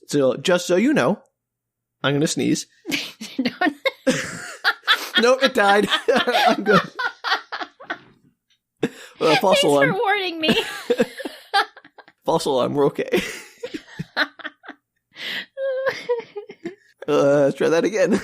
So, just so you know, I'm going to sneeze. No, it died. I'm good. False alarm. Thanks for warning me. False alarm, we're okay. Let's try that again.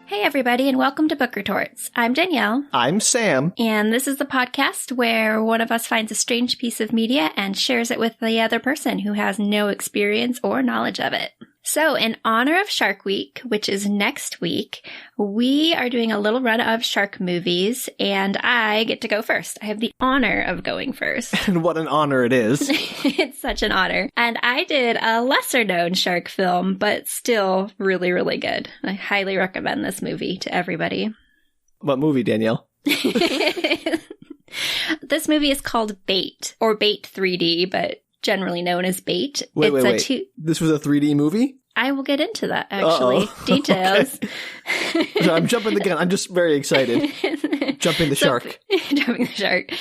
Hey everybody, and welcome to Book Retorts. I'm Danielle. I'm Sam. And this is the podcast where one of us finds a strange piece of media and shares it with the other person who has no experience or knowledge of it. So, in honor of Shark Week, which is next week, we are doing a little run of shark movies, and I get to go first. I have the honor of going first. And what an honor it is. It's such an honor. And I did a lesser-known shark film, but still really, really good. I highly recommend this movie to everybody. What movie, Danielle? This movie is called Bait, or Bait 3D, but generally known as Bait. Wait. This was a 3D movie? I will get into that, actually. Uh-oh. Details. Okay. So I'm jumping the gun. I'm just very excited. Jumping the shark. Jumping the shark.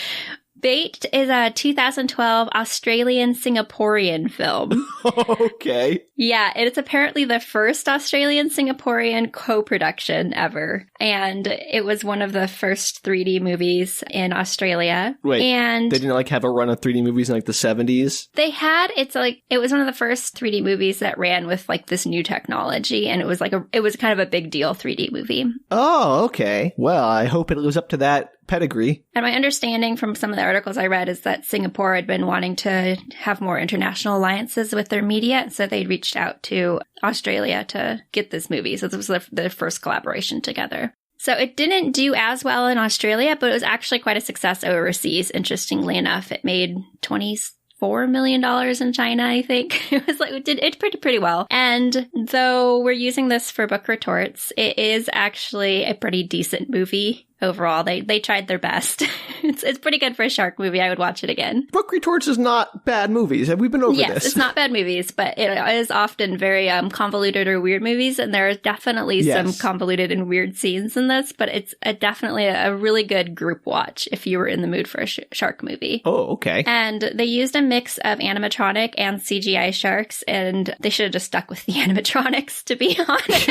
Bait is a 2012 Australian Singaporean film. Okay. Yeah, it's apparently the first Australian Singaporean co-production ever. And it was one of the first 3D movies in Australia. Wait, and they didn't have a run of 3D movies in the 70s? They had, it was one of the first 3D movies that ran with this new technology. And it was it was kind of a big deal 3D movie. Oh, okay. Well, I hope it lives up to that pedigree. And my understanding from some of the articles I read is that Singapore had been wanting to have more international alliances with their media, so they reached out to Australia to get this movie. So this was their first collaboration together. So it didn't do as well in Australia, but it was actually quite a success overseas, interestingly enough. It made $24 million in China, I think. It did pretty well. And though we're using this for Book Retorts, it is actually a pretty decent movie. Overall, they tried their best. It's pretty good for a shark movie. I would watch it again. Book Retorts is not bad movies. Have we been over this? Yes, it's not bad movies, but it is often very convoluted or weird movies, and there are definitely some convoluted and weird scenes in this, but it's definitely a really good group watch if you were in the mood for a shark movie. Oh, okay. And they used a mix of animatronic and CGI sharks, and they should have just stuck with the animatronics, to be honest.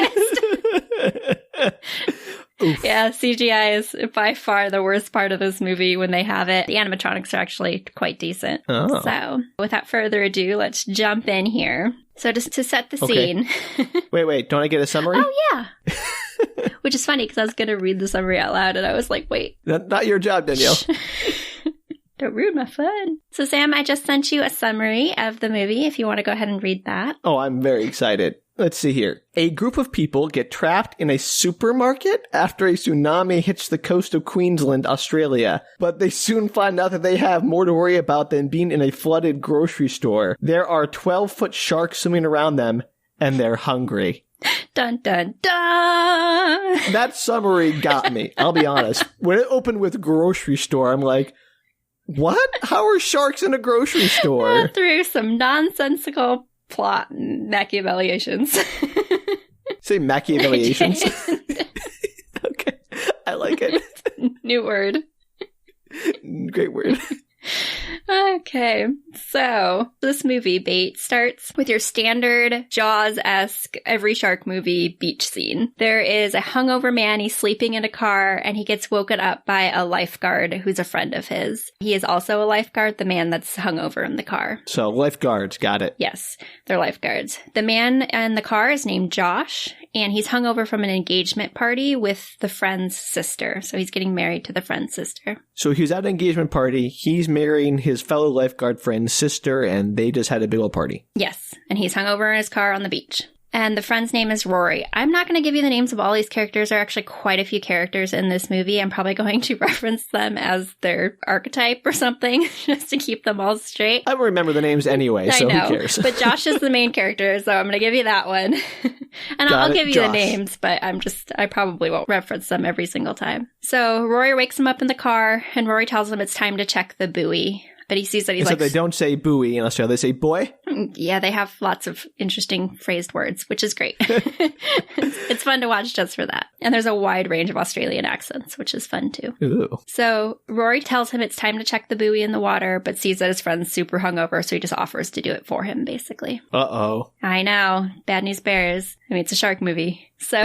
Oof. Yeah, CGI is by far the worst part of this movie when they have it. The animatronics are actually quite decent. Oh. So, without further ado, let's jump in here. So, just to set the scene. Wait, don't I get a summary? Oh, yeah. Which is funny because I was going to read the summary out loud and I was like, wait. Not your job, Danielle. Don't ruin my fun. So, Sam, I just sent you a summary of the movie if you want to go ahead and read that. Oh, I'm very excited. Let's see here. A group of people get trapped in a supermarket after a tsunami hits the coast of Queensland, Australia. But they soon find out that they have more to worry about than being in a flooded grocery store. There are 12-foot sharks swimming around them, and they're hungry. Dun, dun, dun! That summary got me, I'll be honest. When it opened with grocery store, I'm like, what? How are sharks in a grocery store? Through some nonsensical plot machiavellations. Say machiavellations. Okay, I like it. New word. Great word. Okay, so this movie, Bait, starts with your standard Jaws-esque every shark movie beach scene. There is a hungover man, he's sleeping in a car, and he gets woken up by a lifeguard who's a friend of his. He is also a lifeguard, the man that's hungover in the car. So, lifeguards, got it. Yes, they're lifeguards. The man in the car is named Josh, and he's hungover from an engagement party with the friend's sister. So he's getting married to the friend's sister. So he was at an engagement party, he's marrying his fellow lifeguard friend's sister, and they just had a big old party. Yes, and he's hungover in his car on the beach. And the friend's name is Rory. I'm not going to give you the names of all these characters. There are actually quite a few characters in this movie. I'm probably going to reference them as their archetype or something, just to keep them all straight. I remember the names anyway, so who cares? But Josh is the main character, so I'm going to give you that one. And I'll give you the names, but I probably won't reference them every single time. So Rory wakes him up in the car, and Rory tells him it's time to check the buoy. But he sees that he's they don't say buoy in Australia, they say boy? Yeah, they have lots of interesting phrased words, which is great. It's fun to watch just for that. And there's a wide range of Australian accents, which is fun too. Ooh. So Rory tells him it's time to check the buoy in the water, but sees that his friend's super hungover, so he just offers to do it for him, basically. Uh-oh. I know. Bad news bears. I mean, it's a shark movie. So...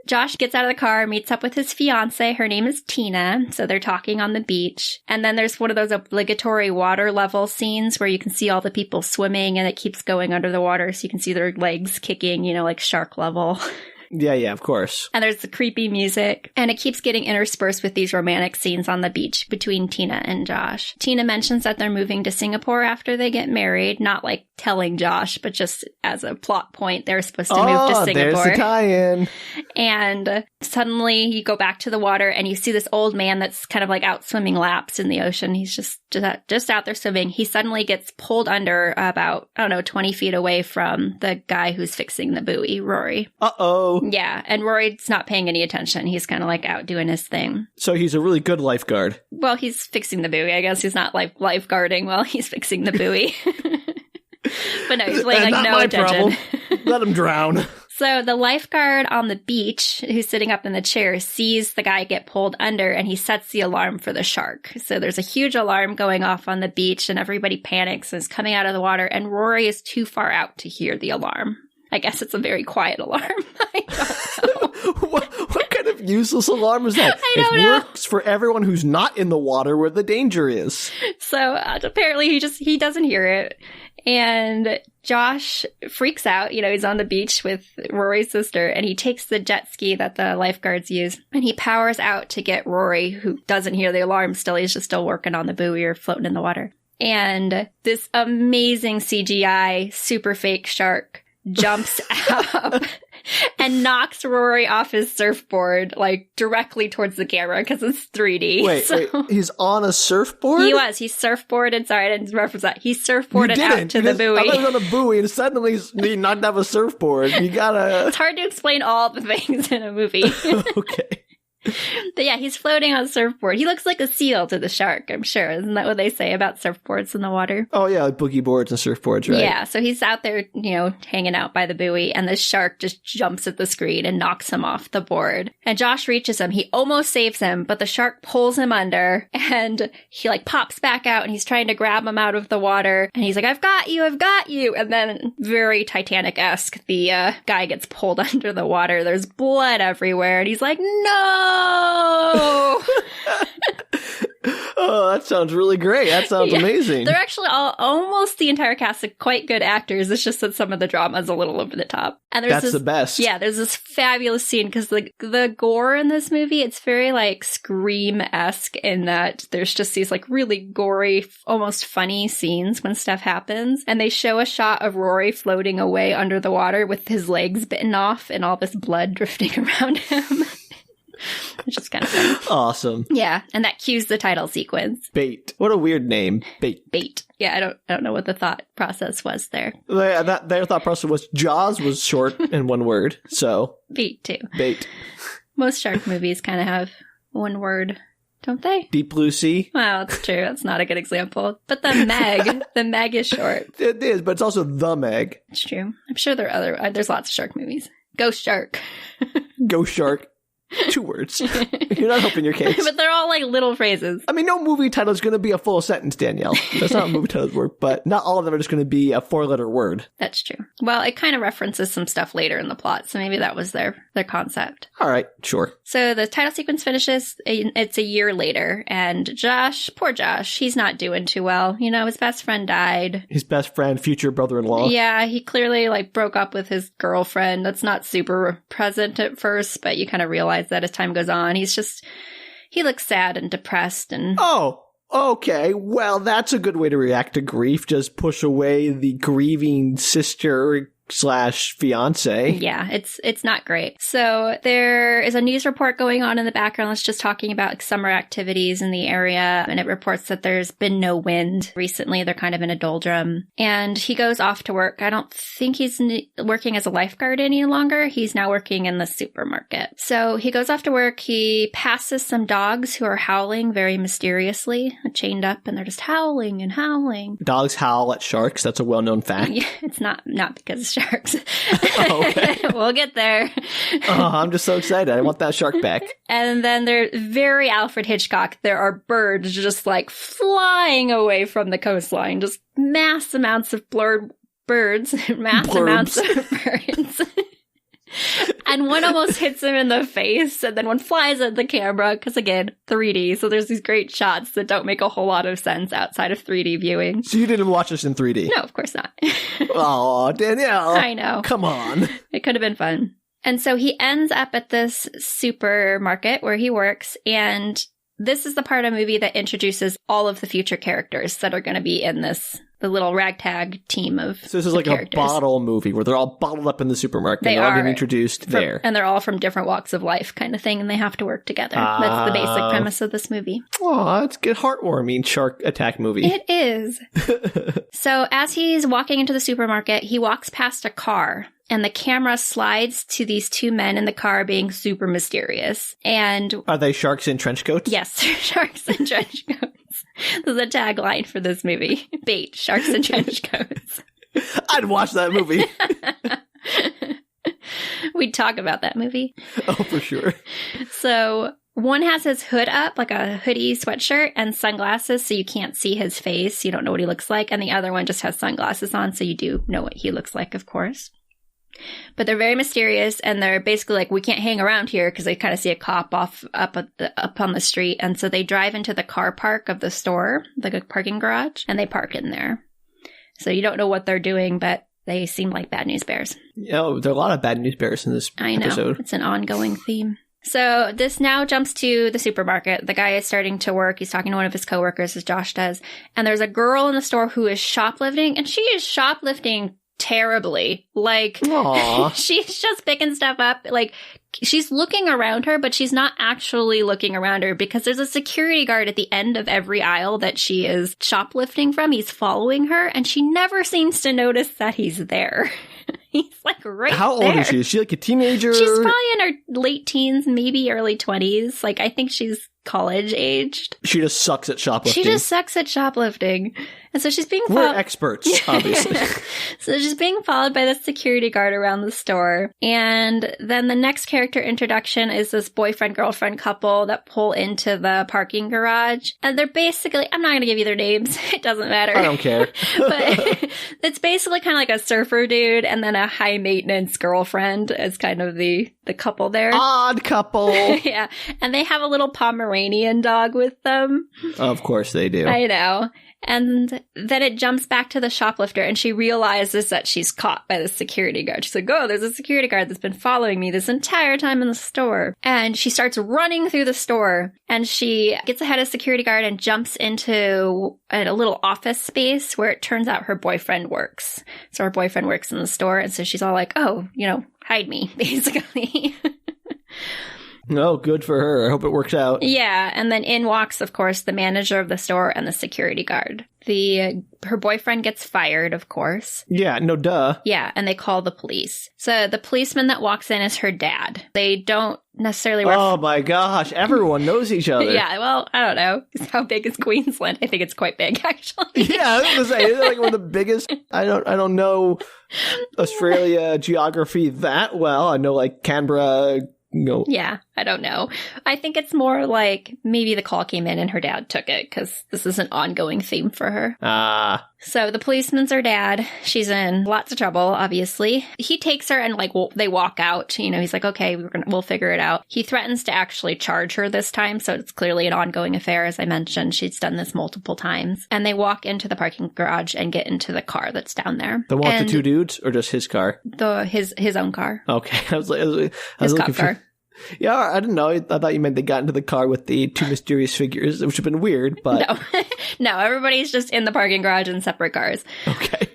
Josh gets out of the car, meets up with his fiancé. Her name is Tina. So they're talking on the beach. And then there's one of those obligatory water level scenes where you can see all the people swimming and it keeps going under the water. So you can see their legs kicking, like shark level. Yeah, of course. And there's the creepy music. And it keeps getting interspersed with these romantic scenes on the beach between Tina and Josh. Tina mentions that they're moving to Singapore after they get married. Not like telling Josh, but just as a plot point, they're supposed to move to Singapore. There's the tie-in. And suddenly you go back to the water and you see this old man that's kind of like out swimming laps in the ocean. He's just out there swimming. He suddenly gets pulled under about, 20 feet away from the guy who's fixing the buoy, Rory. Uh-oh. Yeah, and Rory's not paying any attention. He's kind of like out doing his thing. So he's a really good lifeguard. Well, he's fixing the buoy. I guess he's not like lifeguarding while he's fixing the buoy. But no, he's paying like no attention. Let him drown. So the lifeguard on the beach, who's sitting up in the chair, sees the guy get pulled under and he sets the alarm for the shark. So there's a huge alarm going off on the beach and everybody panics and is coming out of the water, and Rory is too far out to hear the alarm. I guess it's a very quiet alarm. I don't know. What kind of useless alarm is that? I don't know. It works for everyone who's not in the water where the danger is. So apparently he doesn't hear it. And Josh freaks out. He's on the beach with Rory's sister, and he takes the jet ski that the lifeguards use, and he powers out to get Rory, who doesn't hear the alarm still. He's just still working on the buoy or floating in the water. And this amazing CGI super fake shark jumps up and knocks Rory off his surfboard, like directly towards the camera because it's 3D. Wait, he's on a surfboard? He surfboarded. Sorry, I didn't reference that. He surfboarded out to the buoy. I thought he was on a buoy and suddenly he knocked off a surfboard. You gotta... It's hard to explain all the things in a movie. Okay. But yeah, he's floating on a surfboard. He looks like a seal to the shark, I'm sure. Isn't that what they say about surfboards in the water? Oh, yeah, like boogie boards and surfboards, right? Yeah, so he's out there, hanging out by the buoy, and the shark just jumps at the screen and knocks him off the board. And Josh reaches him. He almost saves him, but the shark pulls him under, and he, pops back out, and he's trying to grab him out of the water. And he's like, I've got you! And then, very Titanic-esque, the guy gets pulled under the water. There's blood everywhere, and he's like, no! Oh, that sounds really great. That sounds amazing. They're actually almost the entire cast of quite good actors. It's just that some of the drama is a little over the top. And that's the best. Yeah, there's this fabulous scene because the gore in this movie, it's very Scream-esque in that there's just these really gory, almost funny scenes when stuff happens. And they show a shot of Rory floating away under the water with his legs bitten off and all this blood drifting around him. Which is kind of fun. Awesome. Yeah, and that cues the title sequence. Bait. What a weird name. Bait. Yeah, I don't know what the thought process was there. Their thought process was Jaws was short in one word, so... Bait, too. Bait. Most shark movies kind of have one word, don't they? Deep Blue Sea. Well, that's true. That's not a good example. But the Meg is short. It is, but it's also the Meg. It's true. I'm sure there's lots of shark movies. Ghost Shark. Ghost Shark. 2 words. You're not helping your case. But they're all little phrases. I mean, no movie title is going to be a full sentence, Danielle. That's not how movie titles work, but not all of them are just going to be a 4-letter word. That's true. Well, it kind of references some stuff later in the plot, so maybe that was their concept. All right, sure. So the title sequence finishes. It's a year later, and poor Josh, he's not doing too well. His best friend died. His best friend, future brother-in-law. Yeah, he clearly broke up with his girlfriend. That's not super present at first, but you kind of realize that as time goes on. He looks sad and depressed and... Oh, okay. Well, that's a good way to react to grief. Just push away the grieving sister slash fiance. Yeah, it's not great. So there is a news report going on in the background that's just talking about like, summer activities in the area, and it reports that there's been no wind recently. They're kind of in a doldrum. And he goes off to work. I don't think he's working as a lifeguard any longer. He's now working in the supermarket. So he goes off to work. He passes some dogs who are howling very mysteriously, chained up, and they're just howling and howling. Dogs howl at sharks. That's a well-known fact. Yeah, it's not because of sharks. Oh, okay. We'll get there. Oh, I'm just so excited. I want that shark back. And then they're very Alfred Hitchcock. There are birds just like flying away from the coastline. Just mass amounts of birds. Amounts of birds. And one almost hits him in the face, and then one flies at the camera, because again, 3D, so there's these great shots that don't make a whole lot of sense outside of 3D viewing. So you didn't watch this in 3D? No, of course not. Oh, Danielle. I know. Come on. It could have been fun. And so he ends up at this supermarket where he works, and this is the part of the movie that introduces all of the future characters that are going to be in the little ragtag team of So this is like characters. A bottle movie where they're all bottled up in the supermarket. They're all getting introduced there. And they're all from different walks of life kind of thing, and they have to work together. That's the basic premise of this movie. Oh, it's a good heartwarming shark attack movie. It is. So as he's walking into the supermarket, he walks past a car, and the camera slides to these two men in the car being super mysterious. And are they sharks in trench coats? yes, sharks in trench coats. This is a tagline for this movie. Bait, sharks in trench coats. I'd watch that movie. We'd talk about that movie. Oh, for sure. So one has his hood up, like a hoodie sweatshirt, and sunglasses, so you can't see his face. You don't know what he looks like. And the other one just has sunglasses on, so you do know what he looks like, of course. But they're very mysterious, and they're basically like, we can't hang around here, because they kind of see a cop up on the street. And so they drive into the car park of the store, like a parking garage, and they park in there. So you don't know what they're doing, but they seem like bad news bears. Oh, there are a lot of bad news bears in this episode. I know. It's an ongoing theme. So this now jumps to the supermarket. The guy is starting to work. He's talking to one of his coworkers, as Josh does. And there's a girl in the store who is shoplifting, and she is shoplifting terribly. Like, she's just picking stuff up. Like, she's looking around her, but she's not actually looking around her, because there's a security guard at the end of every aisle that she is shoplifting from. He's following her, and she never seems to notice that he's there. He's like right How there. old is she? Is she like a teenager? She's probably in her late teens, maybe early 20s. Like, I think she's college aged. She just sucks at shoplifting. She just sucks at shoplifting. And so she's being We're experts, obviously. So she's being followed by the security guard around the store. And then the next character introduction is this boyfriend-girlfriend couple that pull into the parking garage. And they're basically, I'm not going to give you their names. It doesn't matter. I don't care. But it's basically kind of like a surfer dude and then a high-maintenance girlfriend as kind of the couple there. Odd couple. Yeah. And they have a little Pomeranian dog with them. Of course they do. I know. And then it jumps back to the shoplifter, and she realizes that she's caught by the security guard. She's like, oh, there's a security guard that's been following me this entire time in the store. And she starts running through the store, and she gets ahead of security guard and jumps into a little office space where it turns out her boyfriend works. So her boyfriend works in the store, and so she's all like, oh, hide me, basically. No, good for her. I hope it works out. Yeah, and then in walks, of course, the manager of the store and the security guard. Her boyfriend gets fired, of course. Yeah, no duh. Yeah, and they call the police. So the policeman that walks in is her dad. They don't necessarily work. Oh my gosh, everyone knows each other. Yeah, well, I don't know. How big is Queensland? I think it's quite big, actually. Yeah, I was gonna say, it's like one of the biggest. I don't know Australia geography that well. I know like Canberra. No. Yeah, I don't know. I think it's more like maybe the call came in and her dad took it, because this is an ongoing theme for her. So the policeman's her dad. She's in lots of trouble, obviously. He takes her and they walk out. He's like, okay, we'll figure it out. He threatens to actually charge her this time, so it's clearly an ongoing affair. As I mentioned, she's done this multiple times. And they walk into the parking garage and get into the car that's down there. The one with the two dudes, or just his car? His own car. Okay, I was his cop car. Yeah, I didn't know. I thought you meant they got into the car with the two mysterious figures, which would have been weird, but... No, everybody's just in the parking garage in separate cars. Okay.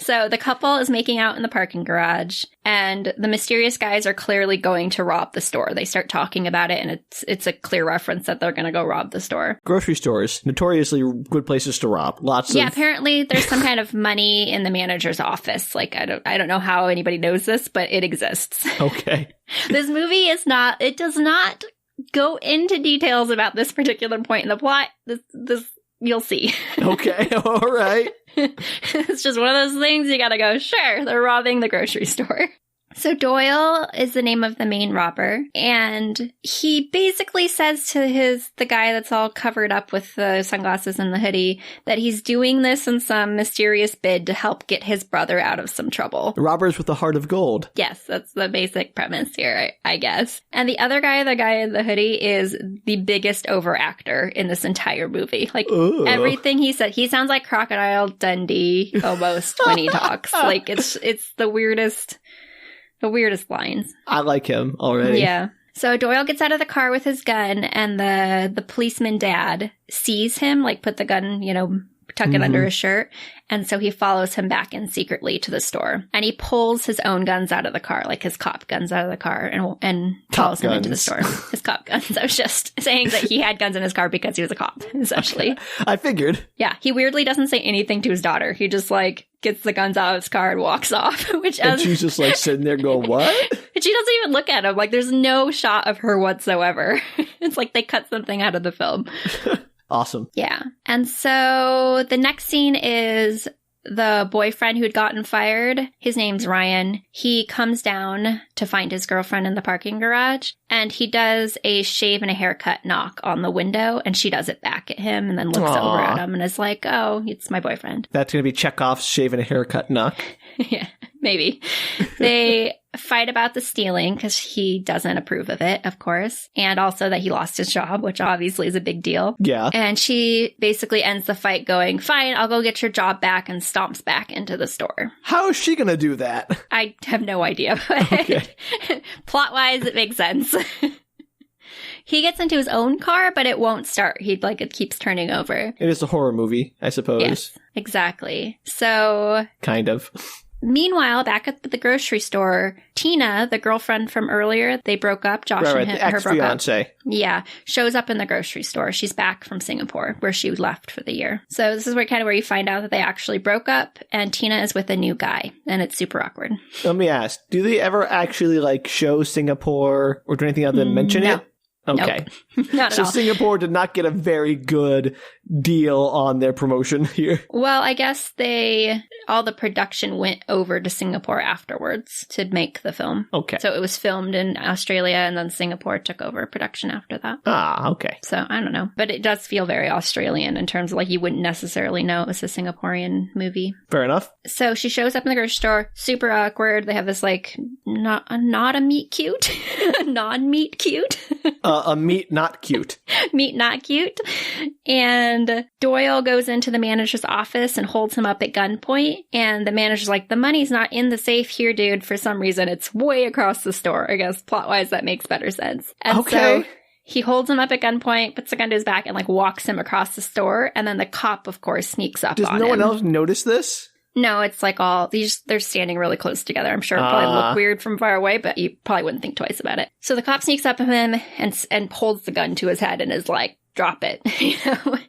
So the couple is making out in the parking garage, and the mysterious guys are clearly going to rob the store. They start talking about it, and it's a clear reference that they're going to go rob the store. Grocery stores, notoriously good places to rob. Yeah, apparently there's some kind of money in the manager's office. Like, I don't know how anybody knows this, but it exists. Okay. This movie it does not go into details about this particular point in the plot. This you'll see. Okay, all right. It's just one of those things you gotta go, sure, they're robbing the grocery store. So Doyle is the name of the main robber, and he basically says to the guy that's all covered up with the sunglasses and the hoodie that he's doing this in some mysterious bid to help get his brother out of some trouble. Robbers with a heart of gold. Yes, that's the basic premise here, I guess. And the other guy, the guy in the hoodie, is the biggest overactor in this entire movie. Like, everything he said, he sounds like Crocodile Dundee almost when he talks. Like, it's the weirdest lines. I like him already. Yeah. So Doyle gets out of the car with his gun, and the policeman dad sees him, like, put the gun, tuck it under his shirt. And so he follows him back in secretly to the store. And he pulls his own guns out of the car, like his cop guns out of the car, and follows him into the store. His cop guns. I was just saying that he had guns in his car because he was a cop, essentially. Okay. I figured. Yeah. He weirdly doesn't say anything to his daughter. He just, like, gets the guns out of his car and walks off. And she's just, like, sitting there going, what? And she doesn't even look at him. Like, there's no shot of her whatsoever. It's like they cut something out of the film. Awesome. Yeah. And so the next scene is the boyfriend who had gotten fired. His name's Ryan. He comes down to find his girlfriend in the parking garage, and he does a shave and a haircut knock on the window, and she does it back at him and then looks over at him and is like, oh, it's my boyfriend. That's going to be Chekhov's shave and a haircut knock. Yeah, maybe. They fight about the stealing because he doesn't approve of it, of course, and also that he lost his job, which obviously is a big deal. Yeah. And she basically ends the fight going, fine, I'll go get your job back, and stomps back into the store. How is she going to do that? I have no idea. But okay. Plot-wise, it makes sense. He gets into his own car, but it won't start. It keeps turning over. It is a horror movie, I suppose. Yes, exactly. So... kind of. Meanwhile, back at the grocery store, Tina, the girlfriend from earlier, they broke up. Josh and her broke up. Ex-fiancé. Yeah, shows up in the grocery store. She's back from Singapore, where she left for the year. So this is where you find out that they actually broke up, and Tina is with a new guy, and it's super awkward. Let me ask, do they ever actually, show Singapore or do anything other than mention it? Okay. Nope. Not at all. So Singapore did not get a very good deal on their promotion here. Well, I guess all the production went over to Singapore afterwards to make the film. Okay. So it was filmed in Australia, and then Singapore took over production after that. Ah, okay. So I don't know. But it does feel very Australian in terms of you wouldn't necessarily know it was a Singaporean movie. Fair enough. So she shows up in the grocery store, super awkward. They have this not a meet cute, a non-meet cute. A meet not cute. Meet not cute. And Doyle goes into the manager's office and holds him up at gunpoint. And the manager's like, the money's not in the safe here, dude. For some reason, it's way across the store. I guess plot-wise, that makes better sense. And okay. So he holds him up at gunpoint, puts the gun to his back, and walks him across the store. And then the cop, of course, sneaks up on him. Does no one else notice this? No, it's they're standing really close together. I'm sure it probably look weird from far away, but you probably wouldn't think twice about it. So the cop sneaks up on him and holds the gun to his head and is like, drop it.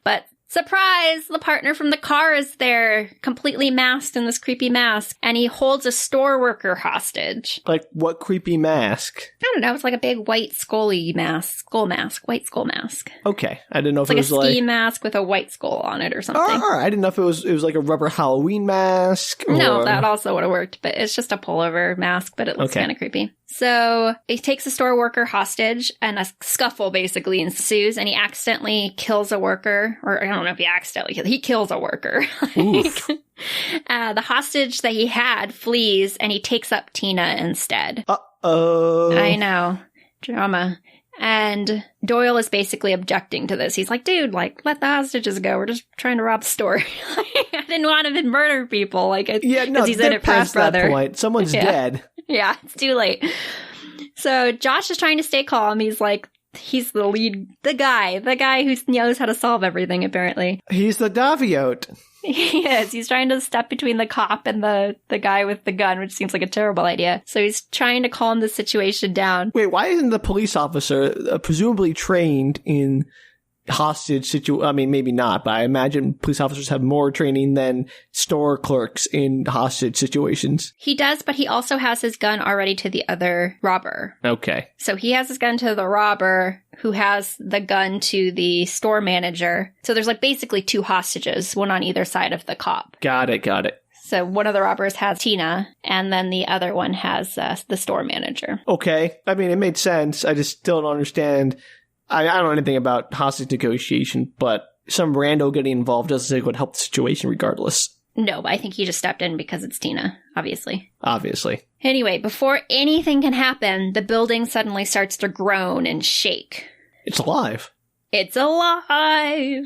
But surprise, the partner from the car is there, completely masked in this creepy mask, and he holds a store worker hostage. Like, what creepy mask? I don't know, it's like a big white skull mask. White skull mask. Okay, I didn't know if it was like a ski mask with a white skull on it or something. I didn't know if it was like a rubber Halloween mask. Or... No, that also would have worked, but it's just a pullover mask, but it looks kind of creepy. So he takes a store worker hostage, and a scuffle basically ensues, and he accidentally kills a worker, or I don't know if he kills a worker. The hostage that he had flees, and he takes up Tina instead. Uh-oh. I know. Drama. And Doyle is basically objecting to this. He's like, dude, let the hostages go. We're just trying to rob the store. I didn't want him to murder people. He's in it for his brother. That point. Someone's dead. Yeah, it's too late. So Josh is trying to stay calm. He's like, He's the lead, the guy who knows how to solve everything, apparently. He's the Daviote. He is. He's trying to step between the cop and the guy with the gun, which seems like a terrible idea. So he's trying to calm the situation down. Wait, why isn't the police officer presumably trained in hostage I mean, maybe not, but I imagine police officers have more training than store clerks in hostage situations. He does, but he also has his gun already to the other robber. Okay. So he has his gun to the robber, who has the gun to the store manager. So there's like basically two hostages, one on either side of the cop. Got it. So one of the robbers has Tina, and then the other one has the store manager. Okay. I mean, it made sense. I just still don't understand. I don't know anything about hostage negotiation, but some rando getting involved doesn't say it would help the situation regardless. No, but I think he just stepped in because it's Tina, obviously. Anyway, before anything can happen, the building suddenly starts to groan and shake. It's alive. It's alive!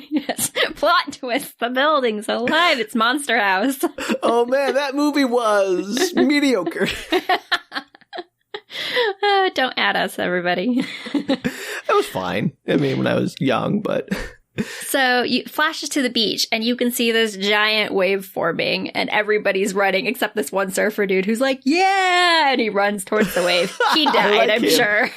Yes, plot twist, the building's alive, it's Monster House. Oh man, that movie was mediocre. Don't add us, everybody. That was fine. I mean, when I was young, but... So, flashes to the beach, and you can see this giant wave forming, and everybody's running, except this one surfer dude who's like, yeah! And he runs towards the wave. He died, I'm sure.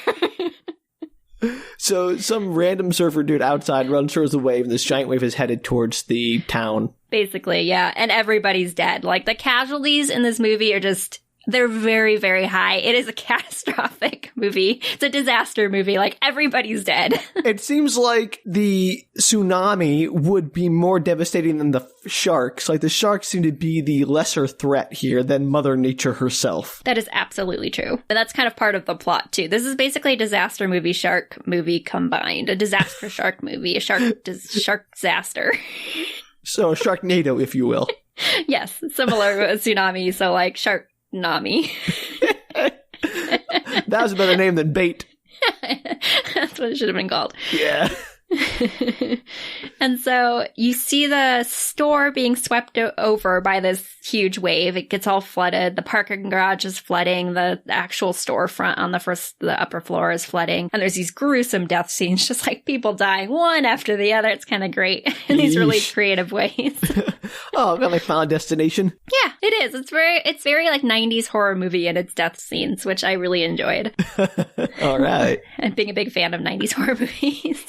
So, some random surfer dude outside runs towards the wave, and this giant wave is headed towards the town. Basically, yeah. And everybody's dead. Like, the casualties in this movie are just... They're very, very high. It is a catastrophic movie. It's a disaster movie. Like, everybody's dead. It seems like the tsunami would be more devastating than the sharks. Like, the sharks seem to be the lesser threat here than Mother Nature herself. That is absolutely true. And that's kind of part of the plot, too. This is basically a disaster movie, shark movie combined. A disaster shark movie. A shark disaster. So, a Sharknado, if you will. Yes, similar to a tsunami. So, like, shark... Nami. That was a better name than bait. That's what it should have been called. Yeah. And so you see the store being swept over by this huge wave. It gets all flooded. The parking garage is flooding. The actual storefront on the upper floor is flooding. And there's these gruesome death scenes, just like people dying one after the other. It's kind of great in these really creative ways. Oh, got like Final Destination. Yeah, it is. It's very like 90s horror movie in its death scenes, which I really enjoyed. All right. And being a big fan of 90s horror movies.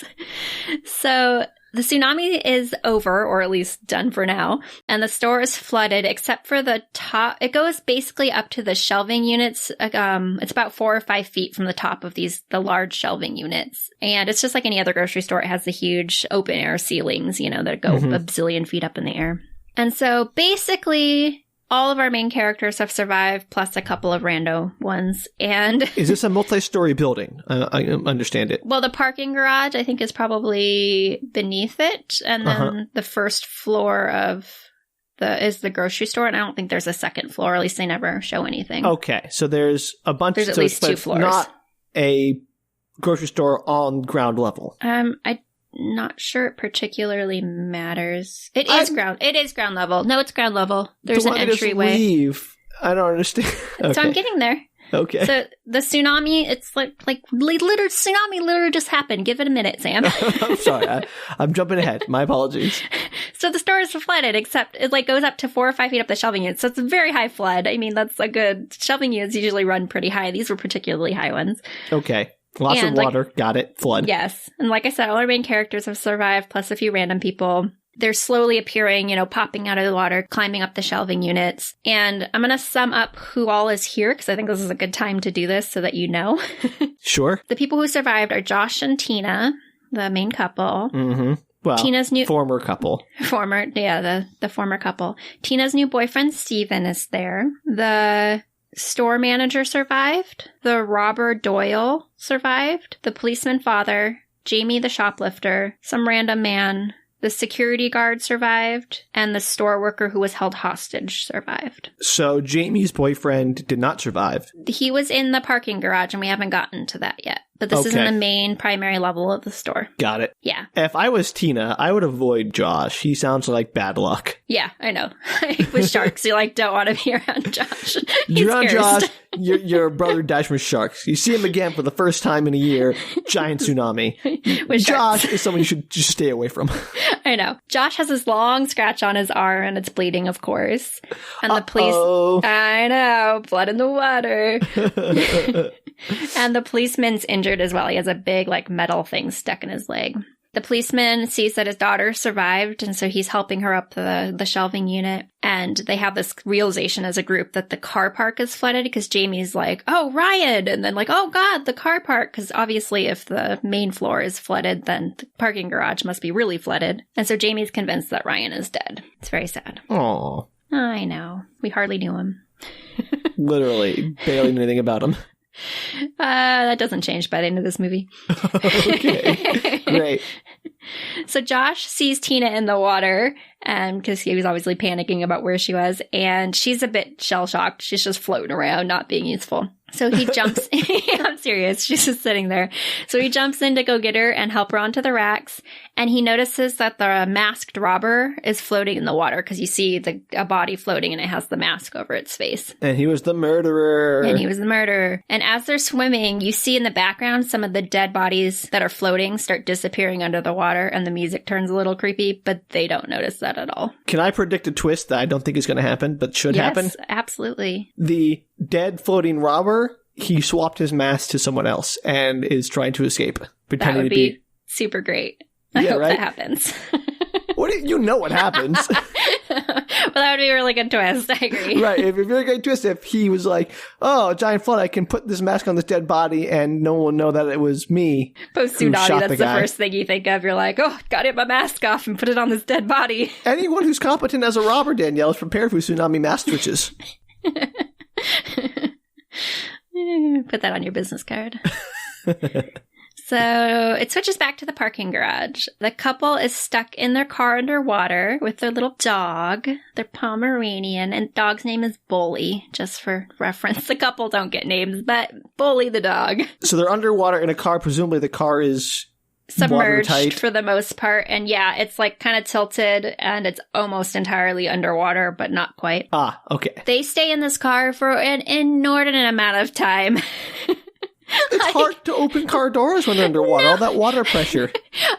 So the tsunami is over, or at least done for now, and the store is flooded except for the top. It goes basically up to the shelving units. It's about 4 or 5 feet from the top of the large shelving units. And it's just like any other grocery store. It has the huge open air ceilings, that go a bazillion feet up in the air. And so basically... all of our main characters have survived, plus a couple of rando ones. And is this a multi-story building? I understand it. Well, the parking garage, I think, is probably beneath it. And then the first floor is the grocery store. And I don't think there's a second floor. At least they never show anything. Okay. So there's a bunch. There's at least 2 floors. Not a grocery store on ground level. I'm not sure it particularly matters. It is ground level. No, it's ground level. There's an entryway. Leave? I don't understand. Okay. So I'm getting there. Okay. So the tsunami, it's like tsunami literally just happened. Give it a minute, Sam. I'm sorry. I'm jumping ahead. My apologies. So the store is flooded, except it goes up to 4 or 5 feet up the shelving unit. So it's a very high flood. I mean, that's a good shelving units usually run pretty high. These were particularly high ones. Okay. Lots of water. Got it. Flood. Yes. And like I said, all our main characters have survived, plus a few random people. They're slowly appearing, popping out of the water, climbing up the shelving units. And I'm going to sum up who all is here, because I think this is a good time to do this so that you know. Sure. The people who survived are Josh and Tina, the main couple. Mm-hmm. Well, Tina's former couple. The former couple. Tina's new boyfriend, Steven, is there. The store manager survived. The robber, Doyle, survived. The policeman father, Jamie the shoplifter, some random man, the security guard survived, and the store worker who was held hostage survived. So Jamie's boyfriend did not survive. He was in the parking garage, and we haven't gotten to that yet. But this is in Okay. the main primary level of the store. Got it. Yeah. If I was Tina, I would avoid Josh. He sounds like bad luck. Yeah, I know. With sharks, you don't want to be around Josh. He's You're on cursed. Josh. Your brother dies from sharks. You see him again for the first time in a year. Giant tsunami. With sharks. Josh is someone you should just stay away from. I know. Josh has this long scratch on his arm and it's bleeding, of course. And the police... Uh-oh. I know. Blood in the water. And the policeman's injured as well. He has a big, metal thing stuck in his leg. The policeman sees that his daughter survived, and so he's helping her up the shelving unit. And they have this realization as a group that the car park is flooded because Jamie's like, oh, Ryan! And then oh, God, the car park. Because obviously if the main floor is flooded, then the parking garage must be really flooded. And so Jamie's convinced that Ryan is dead. It's very sad. Aw. I know. We hardly knew him. Literally. Barely knew anything about him. That doesn't change by the end of this movie. Okay. Great. So Josh sees Tina in the water, and because he was obviously panicking about where she was, and she's a bit shell-shocked. She's just floating around, not being useful. So he jumps. I'm serious. She's just sitting there. So he jumps in to go get her and help her onto the racks. And he notices that the masked robber is floating in the water because you see a body floating and it has the mask over its face. And he was the murderer. And as they're swimming, you see in the background some of the dead bodies that are floating start disappearing under the water, and the music turns a little creepy, but they don't notice that at all. Can I predict a twist that I don't think is going to happen, but should happen? Yes, absolutely. The dead floating robber, he swapped his mask to someone else and is trying to escape, That pretending would to be super great. I hope right? that happens. What do you know what happens? Well, that would be a really good twist. I agree. Right. It'd be a really great twist if he was like, oh, giant flood, I can put this mask on this dead body and no one will know that it was me. Post who tsunami, shot that's the the guy. first thing you think of. You're like, oh, gotta get my mask off and put it on this dead body. Anyone who's competent as a robber, Danielle, is prepared for tsunami mask switches. Put that on your business card. So it switches back to the parking garage. The couple is stuck in their car underwater with their little dog, their Pomeranian, and dog's name is Bully, just for reference. The couple don't get names, but Bully the dog. So they're underwater in a car. Presumably the car is Submerged watertight. for the most part. And yeah, it's kind of tilted and it's almost entirely underwater, but not quite. Ah, okay. They stay in this car for an inordinate amount of time. It's hard to open car doors when they're underwater. All that water pressure.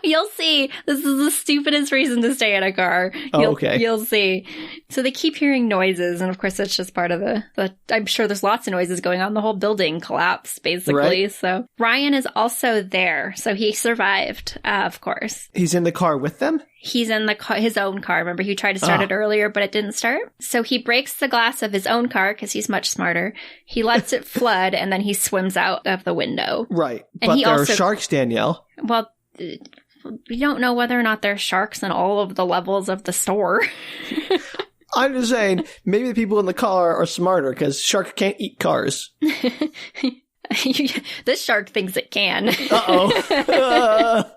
You'll see. This is the stupidest reason to stay in a car. Okay. You'll see. So they keep hearing noises, and of course that's just part of the I'm sure there's lots of noises going on. The whole building collapsed, basically. Right. So Ryan is also there. So he survived, of course. He's in the car with them? He's in his own car. Remember, he tried to start it earlier, but it didn't start. So he breaks the glass of his own car because he's much smarter. He lets it flood, and then he swims out of the window. Right. And But he there are also- sharks, Danielle. Well, we don't know whether or not there's sharks in all of the levels of the store. I'm just saying, maybe the people in the car are smarter because shark can't eat cars. This shark thinks it can. Uh-oh.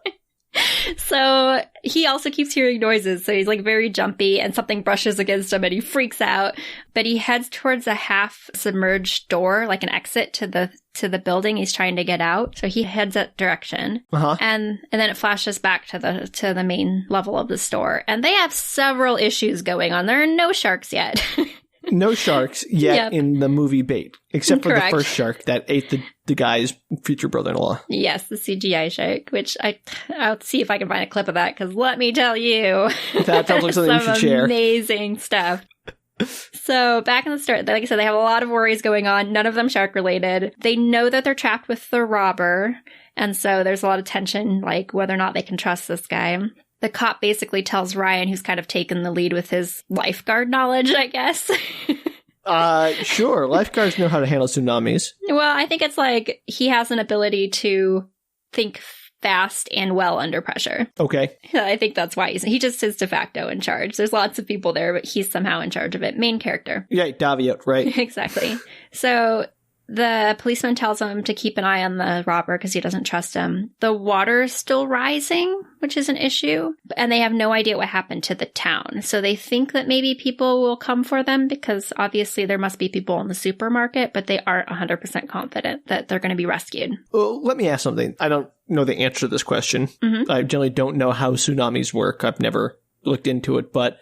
So he also keeps hearing noises. So he's very jumpy and something brushes against him and he freaks out. But he heads towards a half submerged door, like an exit to the building he's trying to get out. So he heads that direction. Uh-huh. And then it flashes back to the main level of the store. And they have several issues going on. There are no sharks yet. No sharks yet Yep. in the movie Bait, except for Correct. the first shark that ate the guy's future brother-in-law. Yes, the CGI shark, which I'll see if I can find a clip of that, because let me tell you. That sounds like something we should share. Amazing stuff. So back in the store, like I said, they have a lot of worries going on, none of them shark related. They know that they're trapped with the robber, and so there's a lot of tension, like whether or not they can trust this guy. The cop basically tells Ryan, who's kind of taken the lead with his lifeguard knowledge, I guess. Sure. Lifeguards know how to handle tsunamis. Well, I think it's he has an ability to think fast and well under pressure. Okay. I think that's why he just is de facto in charge. There's lots of people there, but he's somehow in charge of it. Main character. Yeah, Davio, right? Exactly. So The policeman tells him to keep an eye on the robber because he doesn't trust him. The water is still rising, which is an issue, and they have no idea what happened to the town. So they think that maybe people will come for them because obviously there must be people in the supermarket, but they aren't 100% confident that they're going to be rescued. Well, let me ask something. I don't know the answer to this question. Mm-hmm. I generally don't know how tsunamis work. I've never looked into it, but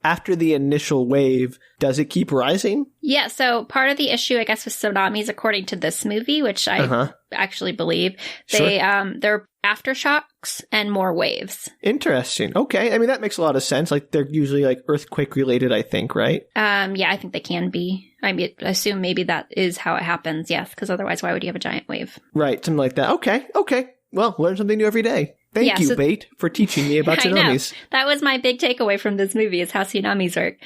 after the initial wave, does it keep rising? Yeah, so part of the issue, I guess, with tsunamis, according to this movie, which I actually believe, they're aftershocks and more waves. Interesting. Okay. I mean, that makes a lot of sense. Like, they're usually, like, earthquake related, I think, right? Yeah, I think they can be. I mean, I assume maybe that is how it happens, yes, because otherwise, why would you have a giant wave? Right, something like that. Okay. Well, learn something new every day. Thank you, Bait, for teaching me about tsunamis. I know. That was my big takeaway from this movie is how tsunamis work.